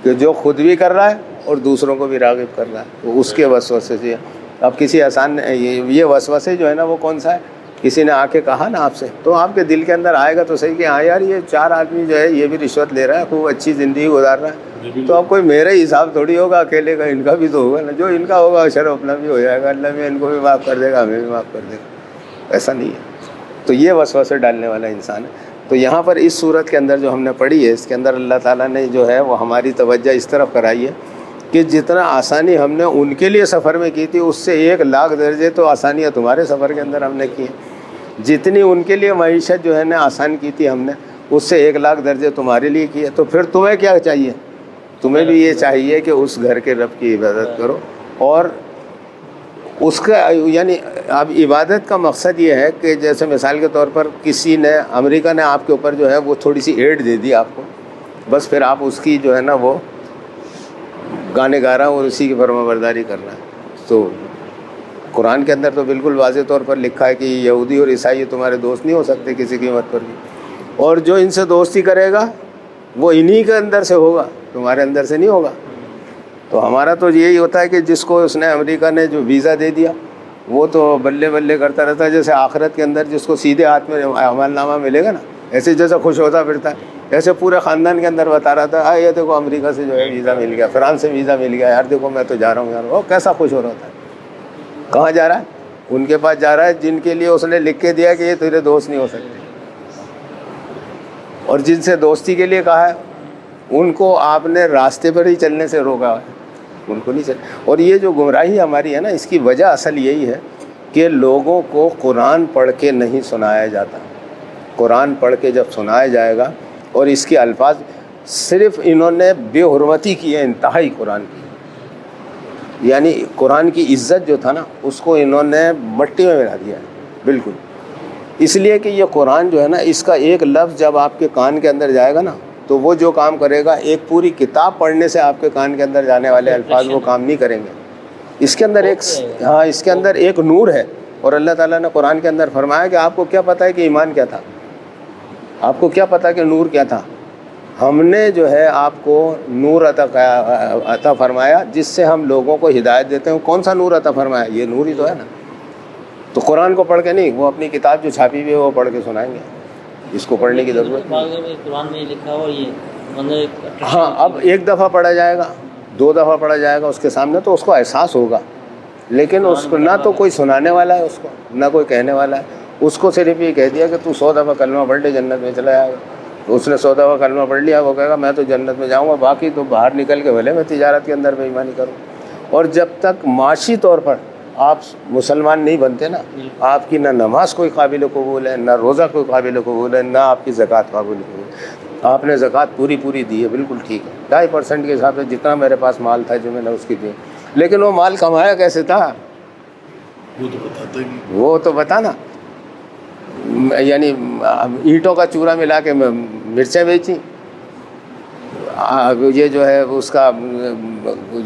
کہ جو خود بھی کر رہا ہے اور دوسروں کو بھی راغب کر رہا ہے. تو اس کے وسوسے سے اب کسی آسان یہ وسوسے جو ہے نا وہ کون سا ہے؟ کسی نے آ کے کہا نا آپ سے، تو آپ کے دل کے اندر آئے گا تو صحیح کہ ہاں یار یہ 4 آدمی جو ہے یہ بھی رشوت لے رہا ہے، خوب اچھی زندگی گزار رہا ہے، تو اب کوئی میرا ہی حساب تھوڑی ہوگا اکیلے کا، ان کا بھی تو ہوگا نا. جو ان کا ہوگا شرف اپنا بھی ہو جائے گا، اللہ میں ان کو بھی معاف کر دے گا، ہمیں بھی معاف کر دے گا. ایسا نہیں ہے. تو یہ وسوسے ڈالنے والا انسان ہے. تو یہاں پر اس صورت کے اندر جو ہم نے پڑھی ہے، اس کے اندر اللہ تعالیٰ نے جو ہے وہ ہماری توجہ اس طرف کرائی ہے کہ جتنا آسانی ہم نے ان کے لیے سفر میں کی تھی، اس سے 1,00,000 درجے تو آسانیاں تمہارے سفر کے اندر ہم نے کی ہیں. جتنی ان کے لیے معیشت جو ہے نا آسان کی تھی ہم نے، اس سے 1,00,000 درجے تمہارے لیے کی ہے. تو پھر تمہیں کیا چاہیے؟ تمہیں بھی یہ چاہیے کہ اس گھر کے رب کی عبادت کرو. اور اس کا یعنی اب عبادت کا مقصد یہ ہے کہ جیسے مثال کے طور پر کسی نے، امریکہ نے آپ کے اوپر جو ہے وہ تھوڑی سی ایڈ دے دی آپ کو، بس پھر آپ اس کی جو ہے نا وہ گانے گا رہا ہوں اور اسی کی فرما برداری کر رہا ہے. تو قرآن کے اندر تو بالکل واضح طور پر لکھا ہے کہ یہودی اور عیسائی تمہارے دوست نہیں ہو سکتے کسی قیمت پر بھی، اور جو ان سے دوستی کرے گا وہ انہی کے اندر سے ہوگا، تمہارے اندر سے نہیں ہوگا. تو ہمارا تو یہی ہوتا ہے کہ جس کو اس نے امریکہ نے جو ویزا دے دیا وہ تو بلے بلے کرتا رہتا ہے. جیسے آخرت کے اندر جس کو سیدھے ہاتھ میں عمل نامہ ملے گا نا، ایسے جیسے خوش ہوتا پھرتا ہے، ایسے پورے خاندان کے اندر بتا رہا تھا یہ دیکھو امریکہ سے جو ہے ویزا مل گیا، فرانس سے ویزا مل گیا، یار دیکھو میں تو جا رہا ہوں یار. وہ کیسا خوش ہو رہا تھا. کہاں جا رہا ہے؟ ان کے پاس جا رہا ہے جن کے لیے اس نے لکھ کے دیا کہ یہ تیرے دوست نہیں ہو سکتے، اور جن سے دوستی کے لیے کہا ہے ان کو آپ نے راستے پر ہی چلنے سے روکا ہے، ان کو نہیں چل. اور یہ جو گمراہی ہماری ہے نا، اس کی وجہ اصل یہی ہے کہ لوگوں کو قرآن پڑھ کے نہیں سنایا جاتا. قرآن پڑھ کے جب سنایا جائے گا، اور اس کے الفاظ صرف انہوں نے بے حرمتی کی ہے انتہائی قرآن کی، یعنی قرآن کی عزت جو تھا نا اس کو انہوں نے مٹی میں ملا دیا ہے بالکل. اس لیے کہ یہ قرآن جو ہے نا، اس کا ایک لفظ جب آپ کے کان کے اندر جائے گا نا تو وہ جو کام کرے گا، ایک پوری کتاب پڑھنے سے آپ کے کان کے اندر جانے والے الفاظ وہ کام نہیں کریں گے. اس کے اندر اس کے اندر ایک نور ہے. اور اللہ تعالیٰ نے قرآن کے اندر فرمایا کہ آپ کو کیا پتہ ہے کہ ایمان کیا تھا، آپ کو کیا پتہ کہ نور کیا تھا. ہم نے جو ہے آپ کو نور عطا فرمایا جس سے ہم لوگوں کو ہدایت دیتے ہیں. کون سا نور عطا فرمایا؟ یہ نور ہی تو ہے نا. تو قرآن کو پڑھ کے نہیں، وہ اپنی کتاب جو چھاپی ہوئی ہے وہ پڑھ کے سنائیں گے. اس کو پڑھنے کی ضرورت نہیں. قرآن میں لکھا ہوا یہ ہاں، اب ایک دفعہ پڑھا جائے گا، 2 دفعہ پڑھا جائے گا اس کے سامنے تو اس کو احساس ہوگا، لیکن اس کو نہ تو کوئی سنانے والا ہے، اس کو نہ کوئی کہنے والا ہے. اس کو صرف یہ کہہ دیا کہ تو 100 دفعہ کلمہ پڑھ لے جنت میں چلا جائے گا. تو اس نے 100 دفعہ کلمہ پڑھ لیا, وہ کہے گا میں تو جنت میں جاؤں گا, باقی تو باہر نکل کے بھلے میں تجارت کے اندر بے ایمانی کروں. اور جب تک معاشی طور پر آپ مسلمان نہیں بنتے نا, آپ کی نہ نماز کوئی قابل قبول ہے, نہ روزہ کوئی قابل قبول ہے, نہ آپ کی زکوٰۃ قابل قبول ہے. آپ نے زکوٰۃ پوری دی ہے, بالکل ٹھیک ہے, 2.5% کے حساب سے جتنا میرے پاس مال تھا جو میں نے اس کی دی, لیکن وہ مال کمایا کیسے تھا وہ تو بتاتا ہی نہیں. وہ تو بتانا. یعنی اینٹوں کا چورا ملا کے مرچیں بیچی, یہ جو ہے اس کا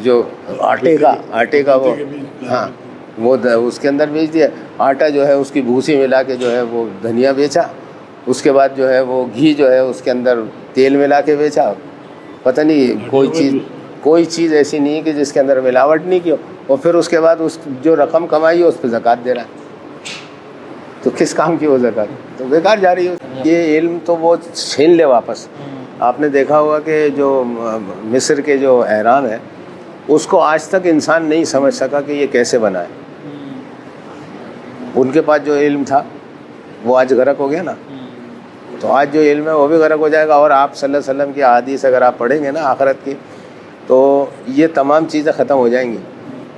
جو آٹے کا وہ, ہاں وہ اس کے اندر بیچ دیا. آٹا جو ہے اس کی بھوسی ملا کے جو ہے وہ دھنیا بیچا. اس کے بعد جو ہے وہ گھی جو ہے اس کے اندر تیل ملا کے بیچا. پتہ نہیں کوئی چیز ایسی نہیں ہے کہ جس کے اندر ملاوٹ نہیں کی ہو. اور پھر اس کے بعد اس جو رقم کمائی ہے اس پہ زکوٰۃ دے رہا ہے. تو کس کام کی وہ زکوٰۃ؟ تو بیکار جا رہی ہے. یہ علم تو وہ چھین لے واپس. آپ نے دیکھا ہوگا کہ جو مصر کے جو اہرام ہے اس کو آج تک انسان نہیں سمجھ سکا کہ یہ کیسے بنا ہے. ان کے پاس جو علم تھا وہ آج غرق ہو گیا نا. تو آج جو علم ہے وہ بھی غرق ہو جائے گا. اور آپ صلی اللہ علیہ وسلم کی احادیث اگر آپ پڑھیں گے نا آخرت کی, تو یہ تمام چیزیں ختم ہو جائیں گی.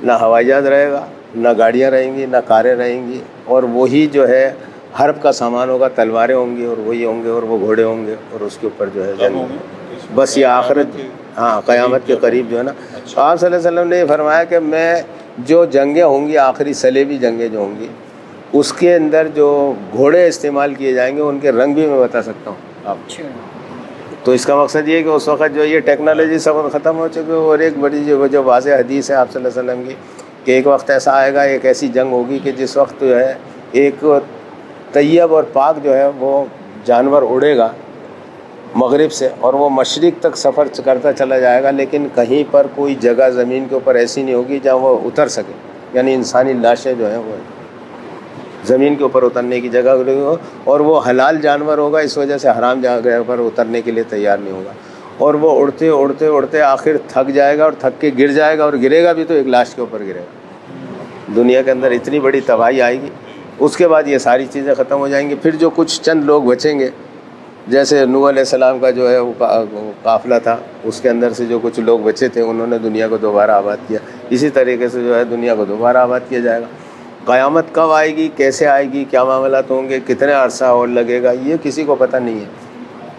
نہ ہوائی جہاز رہے گا, نہ گاڑیاں رہیں گی, نہ کاریں رہیں گی, اور وہی جو ہے حرب کا سامان ہوگا, تلواریں ہوں گی, اور وہی ہوں گے, اور وہ گھوڑے ہوں گے, اور اس کے اوپر جو ہے بس یہ آخرت, ہاں قیامت کے قریب جو ہے نا. آپ صلی اللہ علیہ وسلم نے یہ فرمایا کہ میں جو جنگیں ہوں گی, آخری صلیبی جنگیں جو ہوں گی, اس کے اندر جو گھوڑے استعمال کیے جائیں گے ان کے رنگ بھی میں بتا سکتا ہوں آپ. تو اس کا مقصد یہ ہے کہ اس وقت جو یہ ٹیکنالوجی سب ختم ہو چکی ہے. اور ایک بڑی جو واضح حدیث ہے آپ صلی اللہ علیہ وسلم کی کہ ایک وقت ایسا آئے گا, ایک ایسی جنگ ہوگی کہ جس وقت جو ہے ایک طیب اور پاک جو ہے وہ جانور اڑے گا مغرب سے, اور وہ مشرق تک سفر کرتا چلا جائے گا, لیکن کہیں پر کوئی جگہ زمین کے اوپر ایسی نہیں ہوگی جہاں وہ اتر سکے. یعنی انسانی لاشیں جو ہیں وہ زمین کے اوپر اترنے کی جگہ ہو, اور وہ حلال جانور ہوگا, اس وجہ سے حرام جگہ پر اترنے کے لیے تیار نہیں ہوگا. اور وہ اڑتے اڑتے اڑتے آخر تھک جائے گا, اور تھک کے گر جائے گا, اور گرے گا بھی تو ایک لاش کے اوپر گرے گا. دنیا کے اندر اتنی بڑی تباہی آئے گی. اس کے بعد یہ ساری چیزیں ختم ہو جائیں گی. پھر جو کچھ چند لوگ بچیں گے, جیسے نوح علیہ السلام کا جو ہے وہ قافلہ تھا, اس کے اندر سے جو کچھ لوگ بچے تھے انہوں نے دنیا کو دوبارہ آباد کیا. اسی طریقے سے جو ہے دنیا کو دوبارہ آباد کیا جائے گا. قیامت کب آئے گی, کیسے آئے گی, کیا معاملات ہوں گے, کتنے عرصہ اور لگے گا, یہ کسی کو پتہ نہیں ہے.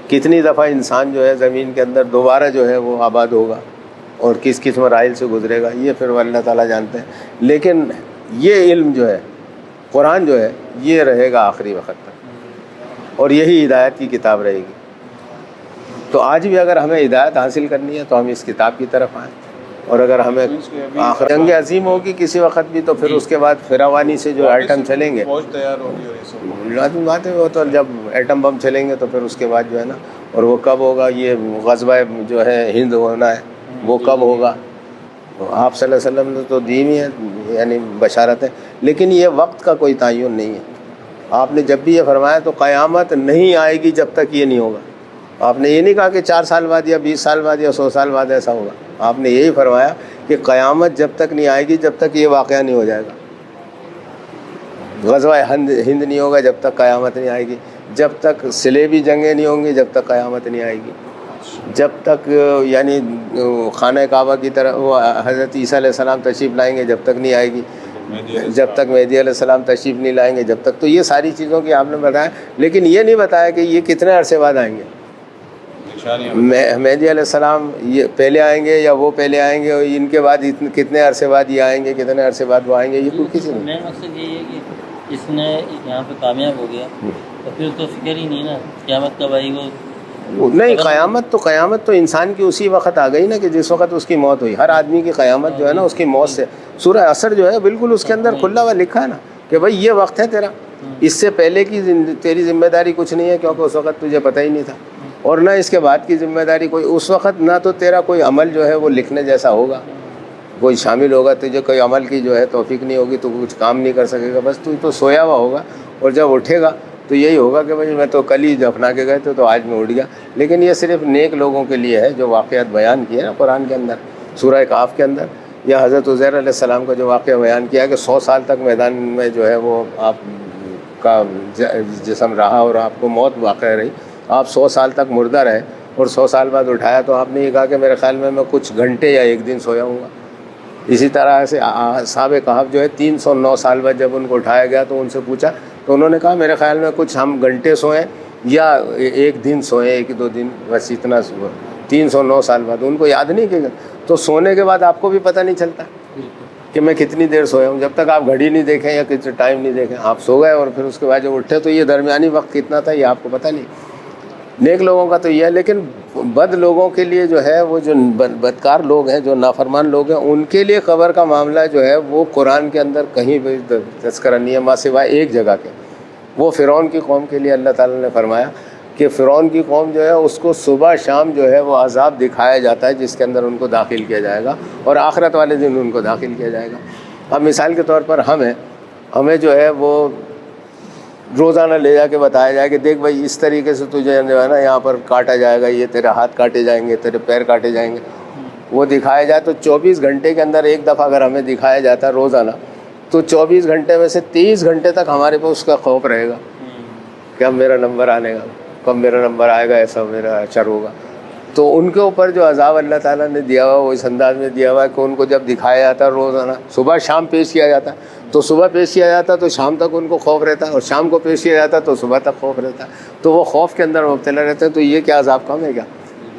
کتنی دفعہ انسان جو ہے زمین کے اندر دوبارہ جو ہے وہ آباد ہوگا, اور کس کس مراحل سے گزرے گا, یہ پھر اللہ تعالیٰ جانتے ہیں. لیکن یہ علم جو ہے, قرآن جو ہے, یہ رہے گا آخری وقت تک, اور یہی ہدایت کی کتاب رہے گی. تو آج بھی اگر ہمیں ہدایت حاصل کرنی ہے تو ہم اس کتاب کی طرف آئیں. اور اگر ہمیں جنگ عظیم ہوگی کسی وقت بھی, تو پھر اس کے بعد فراوانی سے جو ایٹم چلیں گے, فوج تیار ہوگی, اور یہ سب لازمی بات ہے. وہ تو جب ایٹم بم چلیں گے تو پھر اس کے بعد جو ہے نا, اور وہ کب ہوگا, یہ غزوہ جو ہے ہند ہونا ہے, وہ کب ہوگا. آپ صلی اللہ علیہ وسلم نے تو دی ہوئی ہے یعنی بشارت ہے, لیکن یہ وقت کا کوئی تعین نہیں ہے. آپ نے جب بھی یہ فرمایا تو قیامت نہیں آئے گی جب تک یہ نہیں ہوگا. آپ نے یہ نہیں کہا کہ 4 سال بعد یا 20 سال بعد یا 100 سال بعد ایسا ہوگا. آپ نے یہی فرمایا کہ قیامت جب تک نہیں آئے گی جب تک یہ واقعہ نہیں ہو جائے گا. غزوہ ہند نہیں ہوگا جب تک قیامت نہیں آئے گی, جب تک صلیبی جنگیں نہیں ہوں گی جب تک قیامت نہیں آئے گی, جب تک یعنی خانہ کعبہ کی طرف وہ حضرت عیسیٰ علیہ السلام تشریف لائیں گے جب تک نہیں آئے گی, جب تک مہدی علیہ السلام تشریف نہیں لائیں گے جب تک. تو یہ ساری چیزوں کی آپ نے بتایا, لیکن یہ نہیں بتایا کہ یہ کتنے عرصے بعد آئیں گے. مہدی علیہ السلام یہ پہلے آئیں گے یا وہ پہلے آئیں گے, اور ان کے بعد کتنے عرصے بعد یہ آئیں گے, کتنے عرصے بعد وہ آئیں گے, یہ کوئی کسی نہیں. مین مقصد یہی ہے کہ اس نے یہاں پہ کامیاب ہو گیا تو پھر تو فکر ہی نہیں نا قیامت کب آئی. وہ نہیں, قیامت تو انسان کی اسی وقت آ گئی نا کہ جس وقت اس کی موت ہوئی. ہر آدمی کی قیامت جو ہے نا اس کی موت سے. سورہ عصر جو ہے بالکل اس کے اندر کھلا ہوا لکھا ہے نا کہ بھائی یہ وقت ہے تیرا, اس سے پہلے کی تیری ذمہ داری کچھ نہیں ہے, کیونکہ اس وقت تجھے پتہ ہی نہیں تھا, اور نہ اس کے بعد کی ذمہ داری کوئی. اس وقت نہ تو تیرا کوئی عمل جو ہے وہ لکھنے جیسا ہوگا, کوئی شامل ہوگا, تجھے کوئی عمل کی جو ہے توفیق نہیں ہوگی, تو کچھ کام نہیں کر سکے گا. بس تو سویا ہوا ہوگا, اور جب اٹھے گا تو یہی ہوگا کہ بھائی میں تو کل ہی دفنا کے گئے تھے تو آج میں اٹھ گیا. لیکن یہ صرف نیک لوگوں کے لیے ہے جو واقعات بیان کیے نا قرآن کے اندر, سورہ کہف کے اندر, یا حضرت عزیر علیہ السلام کا جو واقعہ بیان کیا کہ 100 سال تک میدان میں جو ہے وہ آپ کا جسم رہا اور آپ کو موت واقع رہی، آپ 100 سال تک مردہ رہے اور 100 سال بعد اٹھایا، تو آپ نے یہ کہا کہ میرے خیال میں کچھ گھنٹے یا ایک دن سویا ہوں گا۔ اسی طرح سے اصحاب کہف جو ہے 309 سال بعد جب ان کو اٹھایا گیا تو ان سے پوچھا تو انہوں نے کہا میرے خیال میں کچھ ہم گھنٹے سوئیں یا ایک دن سوئیں، 1-2 دن، بس اتنا 309 سال بعد ان کو یاد نہیں کہ تو سونے کے بعد آپ کو بھی پتہ نہیں چلتا کہ میں کتنی دیر سویا ہوں، جب تک آپ گھڑی نہیں دیکھیں یا کسی ٹائم نہیں دیکھیں، آپ سو گئے اور پھر اس کے بعد جب اٹھے تو یہ درمیانی وقت کتنا تھا یہ آپ کو پتہ نہیں۔ نیک لوگوں کا تو یہ ہے، لیکن بد لوگوں کے لیے جو ہے، وہ جو بدکار لوگ ہیں، جو نافرمان لوگ ہیں، ان کے لیے قبر کا معاملہ جو ہے وہ قرآن کے اندر کہیں بھی تذکرہ نہیں ہے ماں سوائے ایک جگہ کے۔ وہ فرعون کی قوم کے لیے اللہ تعالیٰ نے فرمایا کہ فرعون کی قوم جو ہے اس کو صبح شام جو ہے وہ عذاب دکھایا جاتا ہے جس کے اندر ان کو داخل کیا جائے گا، اور آخرت والے دن ان کو داخل کیا جائے گا۔ اب مثال کے طور پر ہمیں جو ہے وہ روزانہ لے جا کے بتایا جائے کہ دیکھ بھائی اس طریقے سے تجھے جو ہے نا یہاں پر کاٹا جائے گا، یہ تیرے ہاتھ کاٹے جائیں گے، تیرے پیر کاٹے جائیں گے، وہ دکھایا جائے تو 24 گھنٹے کے اندر ایک دفعہ اگر ہمیں دکھایا جاتا ہے روزانہ تو 24 گھنٹے میں سے 30 گھنٹے تک ہمارے پاس اس کا خوف رہے گا کہ اب میرا نمبر آنے گا، کب میرا نمبر آئے گا، ایسا میرا اثر ہوگا۔ تو ان کے اوپر جو عذاب اللہ تعالیٰ نے دیا ہوا وہ اس انداز میں دیا ہوا ہے کہ ان کو جب دکھایا جاتا ہے روزانہ، صبح شام پیش کیا جاتا ہے، تو صبح پیش کیا جاتا تو شام تک ان کو خوف رہتا ہے، اور شام کو پیش کیا جاتا تو صبح تک خوف رہتا ہے، تو وہ خوف کے اندر مبتلا رہتے ہیں۔ تو یہ کیا عذاب کم ہے کیا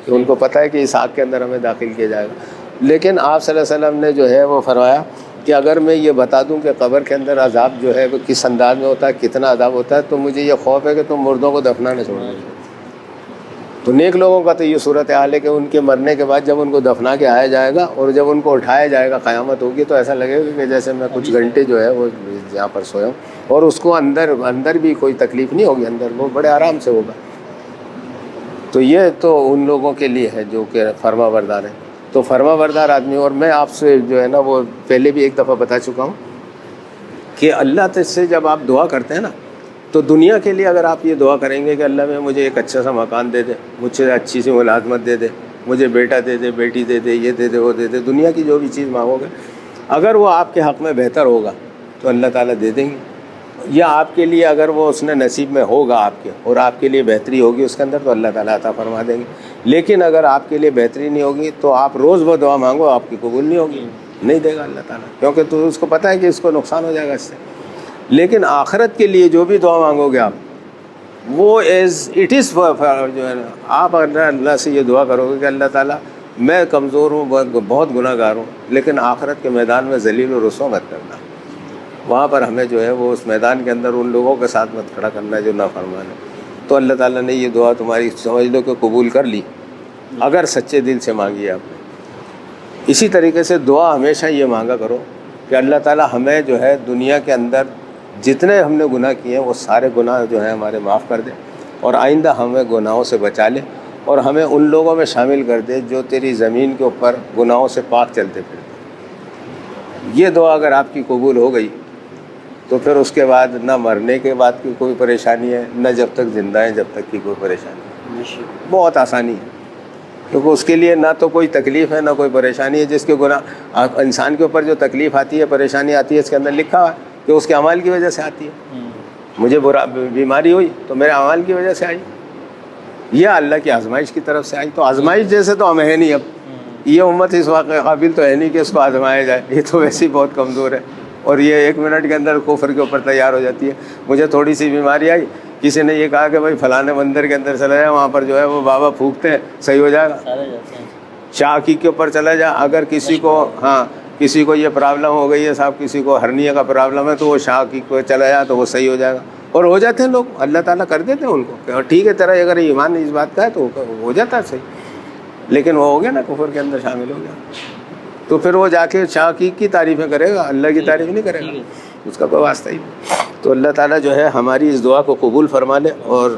کہ ان کو پتہ ہے کہ اس آگ کے اندر ہمیں داخل کیا جائے گا۔ لیکن آپ صلی اللہ علیہ وسلم نے جو ہے وہ فرمایا کہ اگر میں یہ بتا دوں کہ قبر کے اندر عذاب جو ہے وہ کس انداز میں ہوتا ہے، کتنا عذاب ہوتا ہے، تو مجھے یہ خوف ہے کہ تم مردوں کو دفنا نہ چھوڑو۔ تو نیک لوگوں کا تو یہ صورت حال ہے کہ ان کے مرنے کے بعد جب ان کو دفنا کے آیا جائے گا اور جب ان کو اٹھایا جائے گا، قیامت ہوگی، تو ایسا لگے گا کہ جیسے میں کچھ گھنٹے جو ہے وہ یہاں پر سویا ہوں، اور اس کو اندر بھی کوئی تکلیف نہیں ہوگی، اندر وہ بڑے آرام سے ہوگا۔ تو یہ تو ان لوگوں کے لیے ہے جو کہ فرما بردار ہیں۔ تو فرما بردار آدمی، اور میں آپ سے جو ہے نا وہ پہلے بھی ایک دفعہ بتا چکا ہوں کہ اللہ سے جب آپ دعا کرتے ہیں نا، تو دنیا کے لیے اگر آپ یہ دعا کریں گے کہ اللہ میں مجھے ایک اچھا سا مکان دے دے، مجھ سے اچھی سی ملازمت دے دے، مجھے بیٹا دے دے، بیٹی دے دے، یہ دے دے، وہ دے دے، دنیا کی جو بھی چیز مانگو گے، اگر وہ آپ کے حق میں بہتر ہوگا تو اللہ تعالیٰ دے دیں گے، یا آپ کے لیے اگر وہ اس نے نصیب میں ہوگا آپ کے اور آپ کے لیے بہتری ہوگی اس کے اندر، تو اللہ تعالیٰ عطا فرما دیں گے۔ لیکن اگر آپ کے لیے بہتری نہیں ہوگی تو آپ روز وہ دعا مانگو، آپ کی قبول نہیں ہوگی، نہیں دے گا اللہ تعالیٰ، کیونکہ تو اس کو پتہ ہے کہ اس کو نقصان ہو جائے گا اس سے۔ لیکن آخرت کے لیے جو بھی دعا مانگو گے آپ، وہ ایز اٹ از جو ہے نا، آپ اگر اللہ سے یہ دعا کرو گے کہ اللہ تعالیٰ میں کمزور ہوں، بہت گناہ گار ہوں، لیکن آخرت کے میدان میں ذلیل و رسوا مت کرنا، وہاں پر ہمیں جو ہے وہ اس میدان کے اندر ان لوگوں کے ساتھ مت کھڑا کرنا ہے جو نافرمان ہے، تو اللہ تعالیٰ نے یہ دعا تمہاری سمجھ لو کہ قبول کر لی اگر سچے دل سے مانگی آپ نے۔ اسی طریقے سے دعا ہمیشہ یہ مانگا کرو کہ اللہ تعالیٰ ہمیں جو ہے دنیا کے اندر جتنے ہم نے گناہ کیے ہیں وہ سارے گناہ جو ہیں ہمارے معاف کر دے، اور آئندہ ہمیں گناہوں سے بچا لے، اور ہمیں ان لوگوں میں شامل کر دے جو تیری زمین کے اوپر گناہوں سے پاک چلتے پھرتے۔ یہ دعا اگر آپ کی قبول ہو گئی تو پھر اس کے بعد نہ مرنے کے بعد کی کوئی پریشانی ہے، نہ جب تک زندہ ہیں جب تک کی کوئی پریشانی ہے، بہت آسانی ہے، کیونکہ اس کے لیے نہ تو کوئی تکلیف ہے نہ کوئی پریشانی ہے۔ جس کے گناہ انسان کے اوپر جو تکلیف آتی ہے، پریشانی آتی ہے، اس کے اندر لکھا ہوا ہے کہ اس کے اعمال کی وجہ سے آتی ہے۔ مجھے بیماری ہوئی تو میرے اعمال کی وجہ سے آئی، یا اللہ کی آزمائش کی طرف سے آئی، تو آزمائش جیسے تو ہم ہے نہیں، اب یہ امت اس واقع قابل تو ہے نہیں کہ اس کو آزمایا جائے، یہ تو ویسے ہی بہت کمزور ہے، اور یہ 1 منٹ کے اندر کفر کے اوپر تیار ہو جاتی ہے۔ مجھے تھوڑی سی بیماری آئی، کسی نے یہ کہا کہ بھائی فلانے مندر کے اندر چلا جائے، وہاں پر جو ہے وہ بابا پھونکتے ہیں، صحیح ہو جائے گا۔ شاہ عقیق کے اوپر چلا جائے، اگر کسی کو یہ پرابلم ہو گئی ہے صاحب، کسی کو ہرنیہ کا پرابلم ہے، تو وہ شاہ عقیق کو چلا جائے تو وہ صحیح ہو جائے گا، اور ہو جاتے ہیں لوگ، اللہ تعالیٰ کر دیتے ہیں ان کو کہ ٹھیک ہے تیرا اگر ایمان اس بات کا ہے تو ہو جاتا ہے صحیح، لیکن وہ ہو گیا نا کفر کے اندر شامل ہو گیا، تو پھر وہ جا کے شاہ عقیق کی تعریفیں کرے گا، اللہ کی تعریف نہیں کرے گا، اس کا کوئی واسطہ ہی نہیں۔ تو اللہ تعالیٰ جو ہے ہماری اس دعا کو قبول فرما لے، اور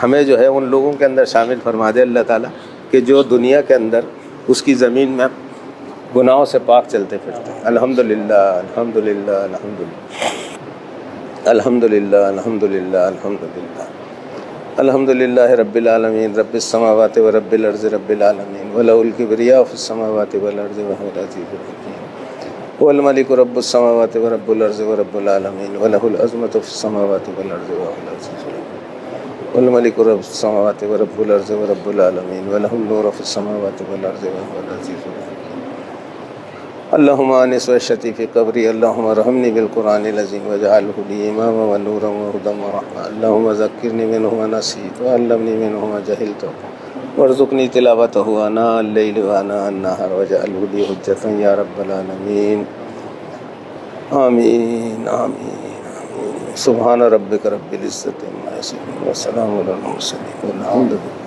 ہمیں جو ہے ان لوگوں کے اندر شامل فرما دے اللہ تعالیٰ کہ جو دنیا کے اندر اس کی زمین میں گناہوں سے پاک چلتے پھرتے ہیں۔ الحمدللہ الحمدللہ الحمدللہ الحمدللہ الحمدللہ الحمدللہ الحمدللہ رب العالمین، رب السماوات و رب الارض رب العالمین، وَلَهُ الْكِبْرِيَاءُ فِي السَّمَاوَاتِ وَالْأَرْضِ وَهُوَ الْعَزِيزُ الْحَكِيمُ۔ هو الملك رب السماوات ورب الأرض ورب العالمين وله العظمة في السماوات والأرض وهو العزيز الحكيم. هو الملك رب السماوات ورب الأرض ورب العالمين وله النور في السماوات والأرض وهو العزيز الحكيم. اللهم آنس وحشتي في قبري، اللهم ارحمني بالقرآن العظيم واجعله لي إماما ونورا وهدى ورحمة. اللهم ذكرني منه ما نسيت وعلمني منه ما جهلت وارزقني تلاوته آناء الليل وآناء النهار واجعله لي حجة يا رب العالمين. آمين آمين آمين. سبحان ربك رب العزة عما يصفون وسلام على المرسلين والحمد لله.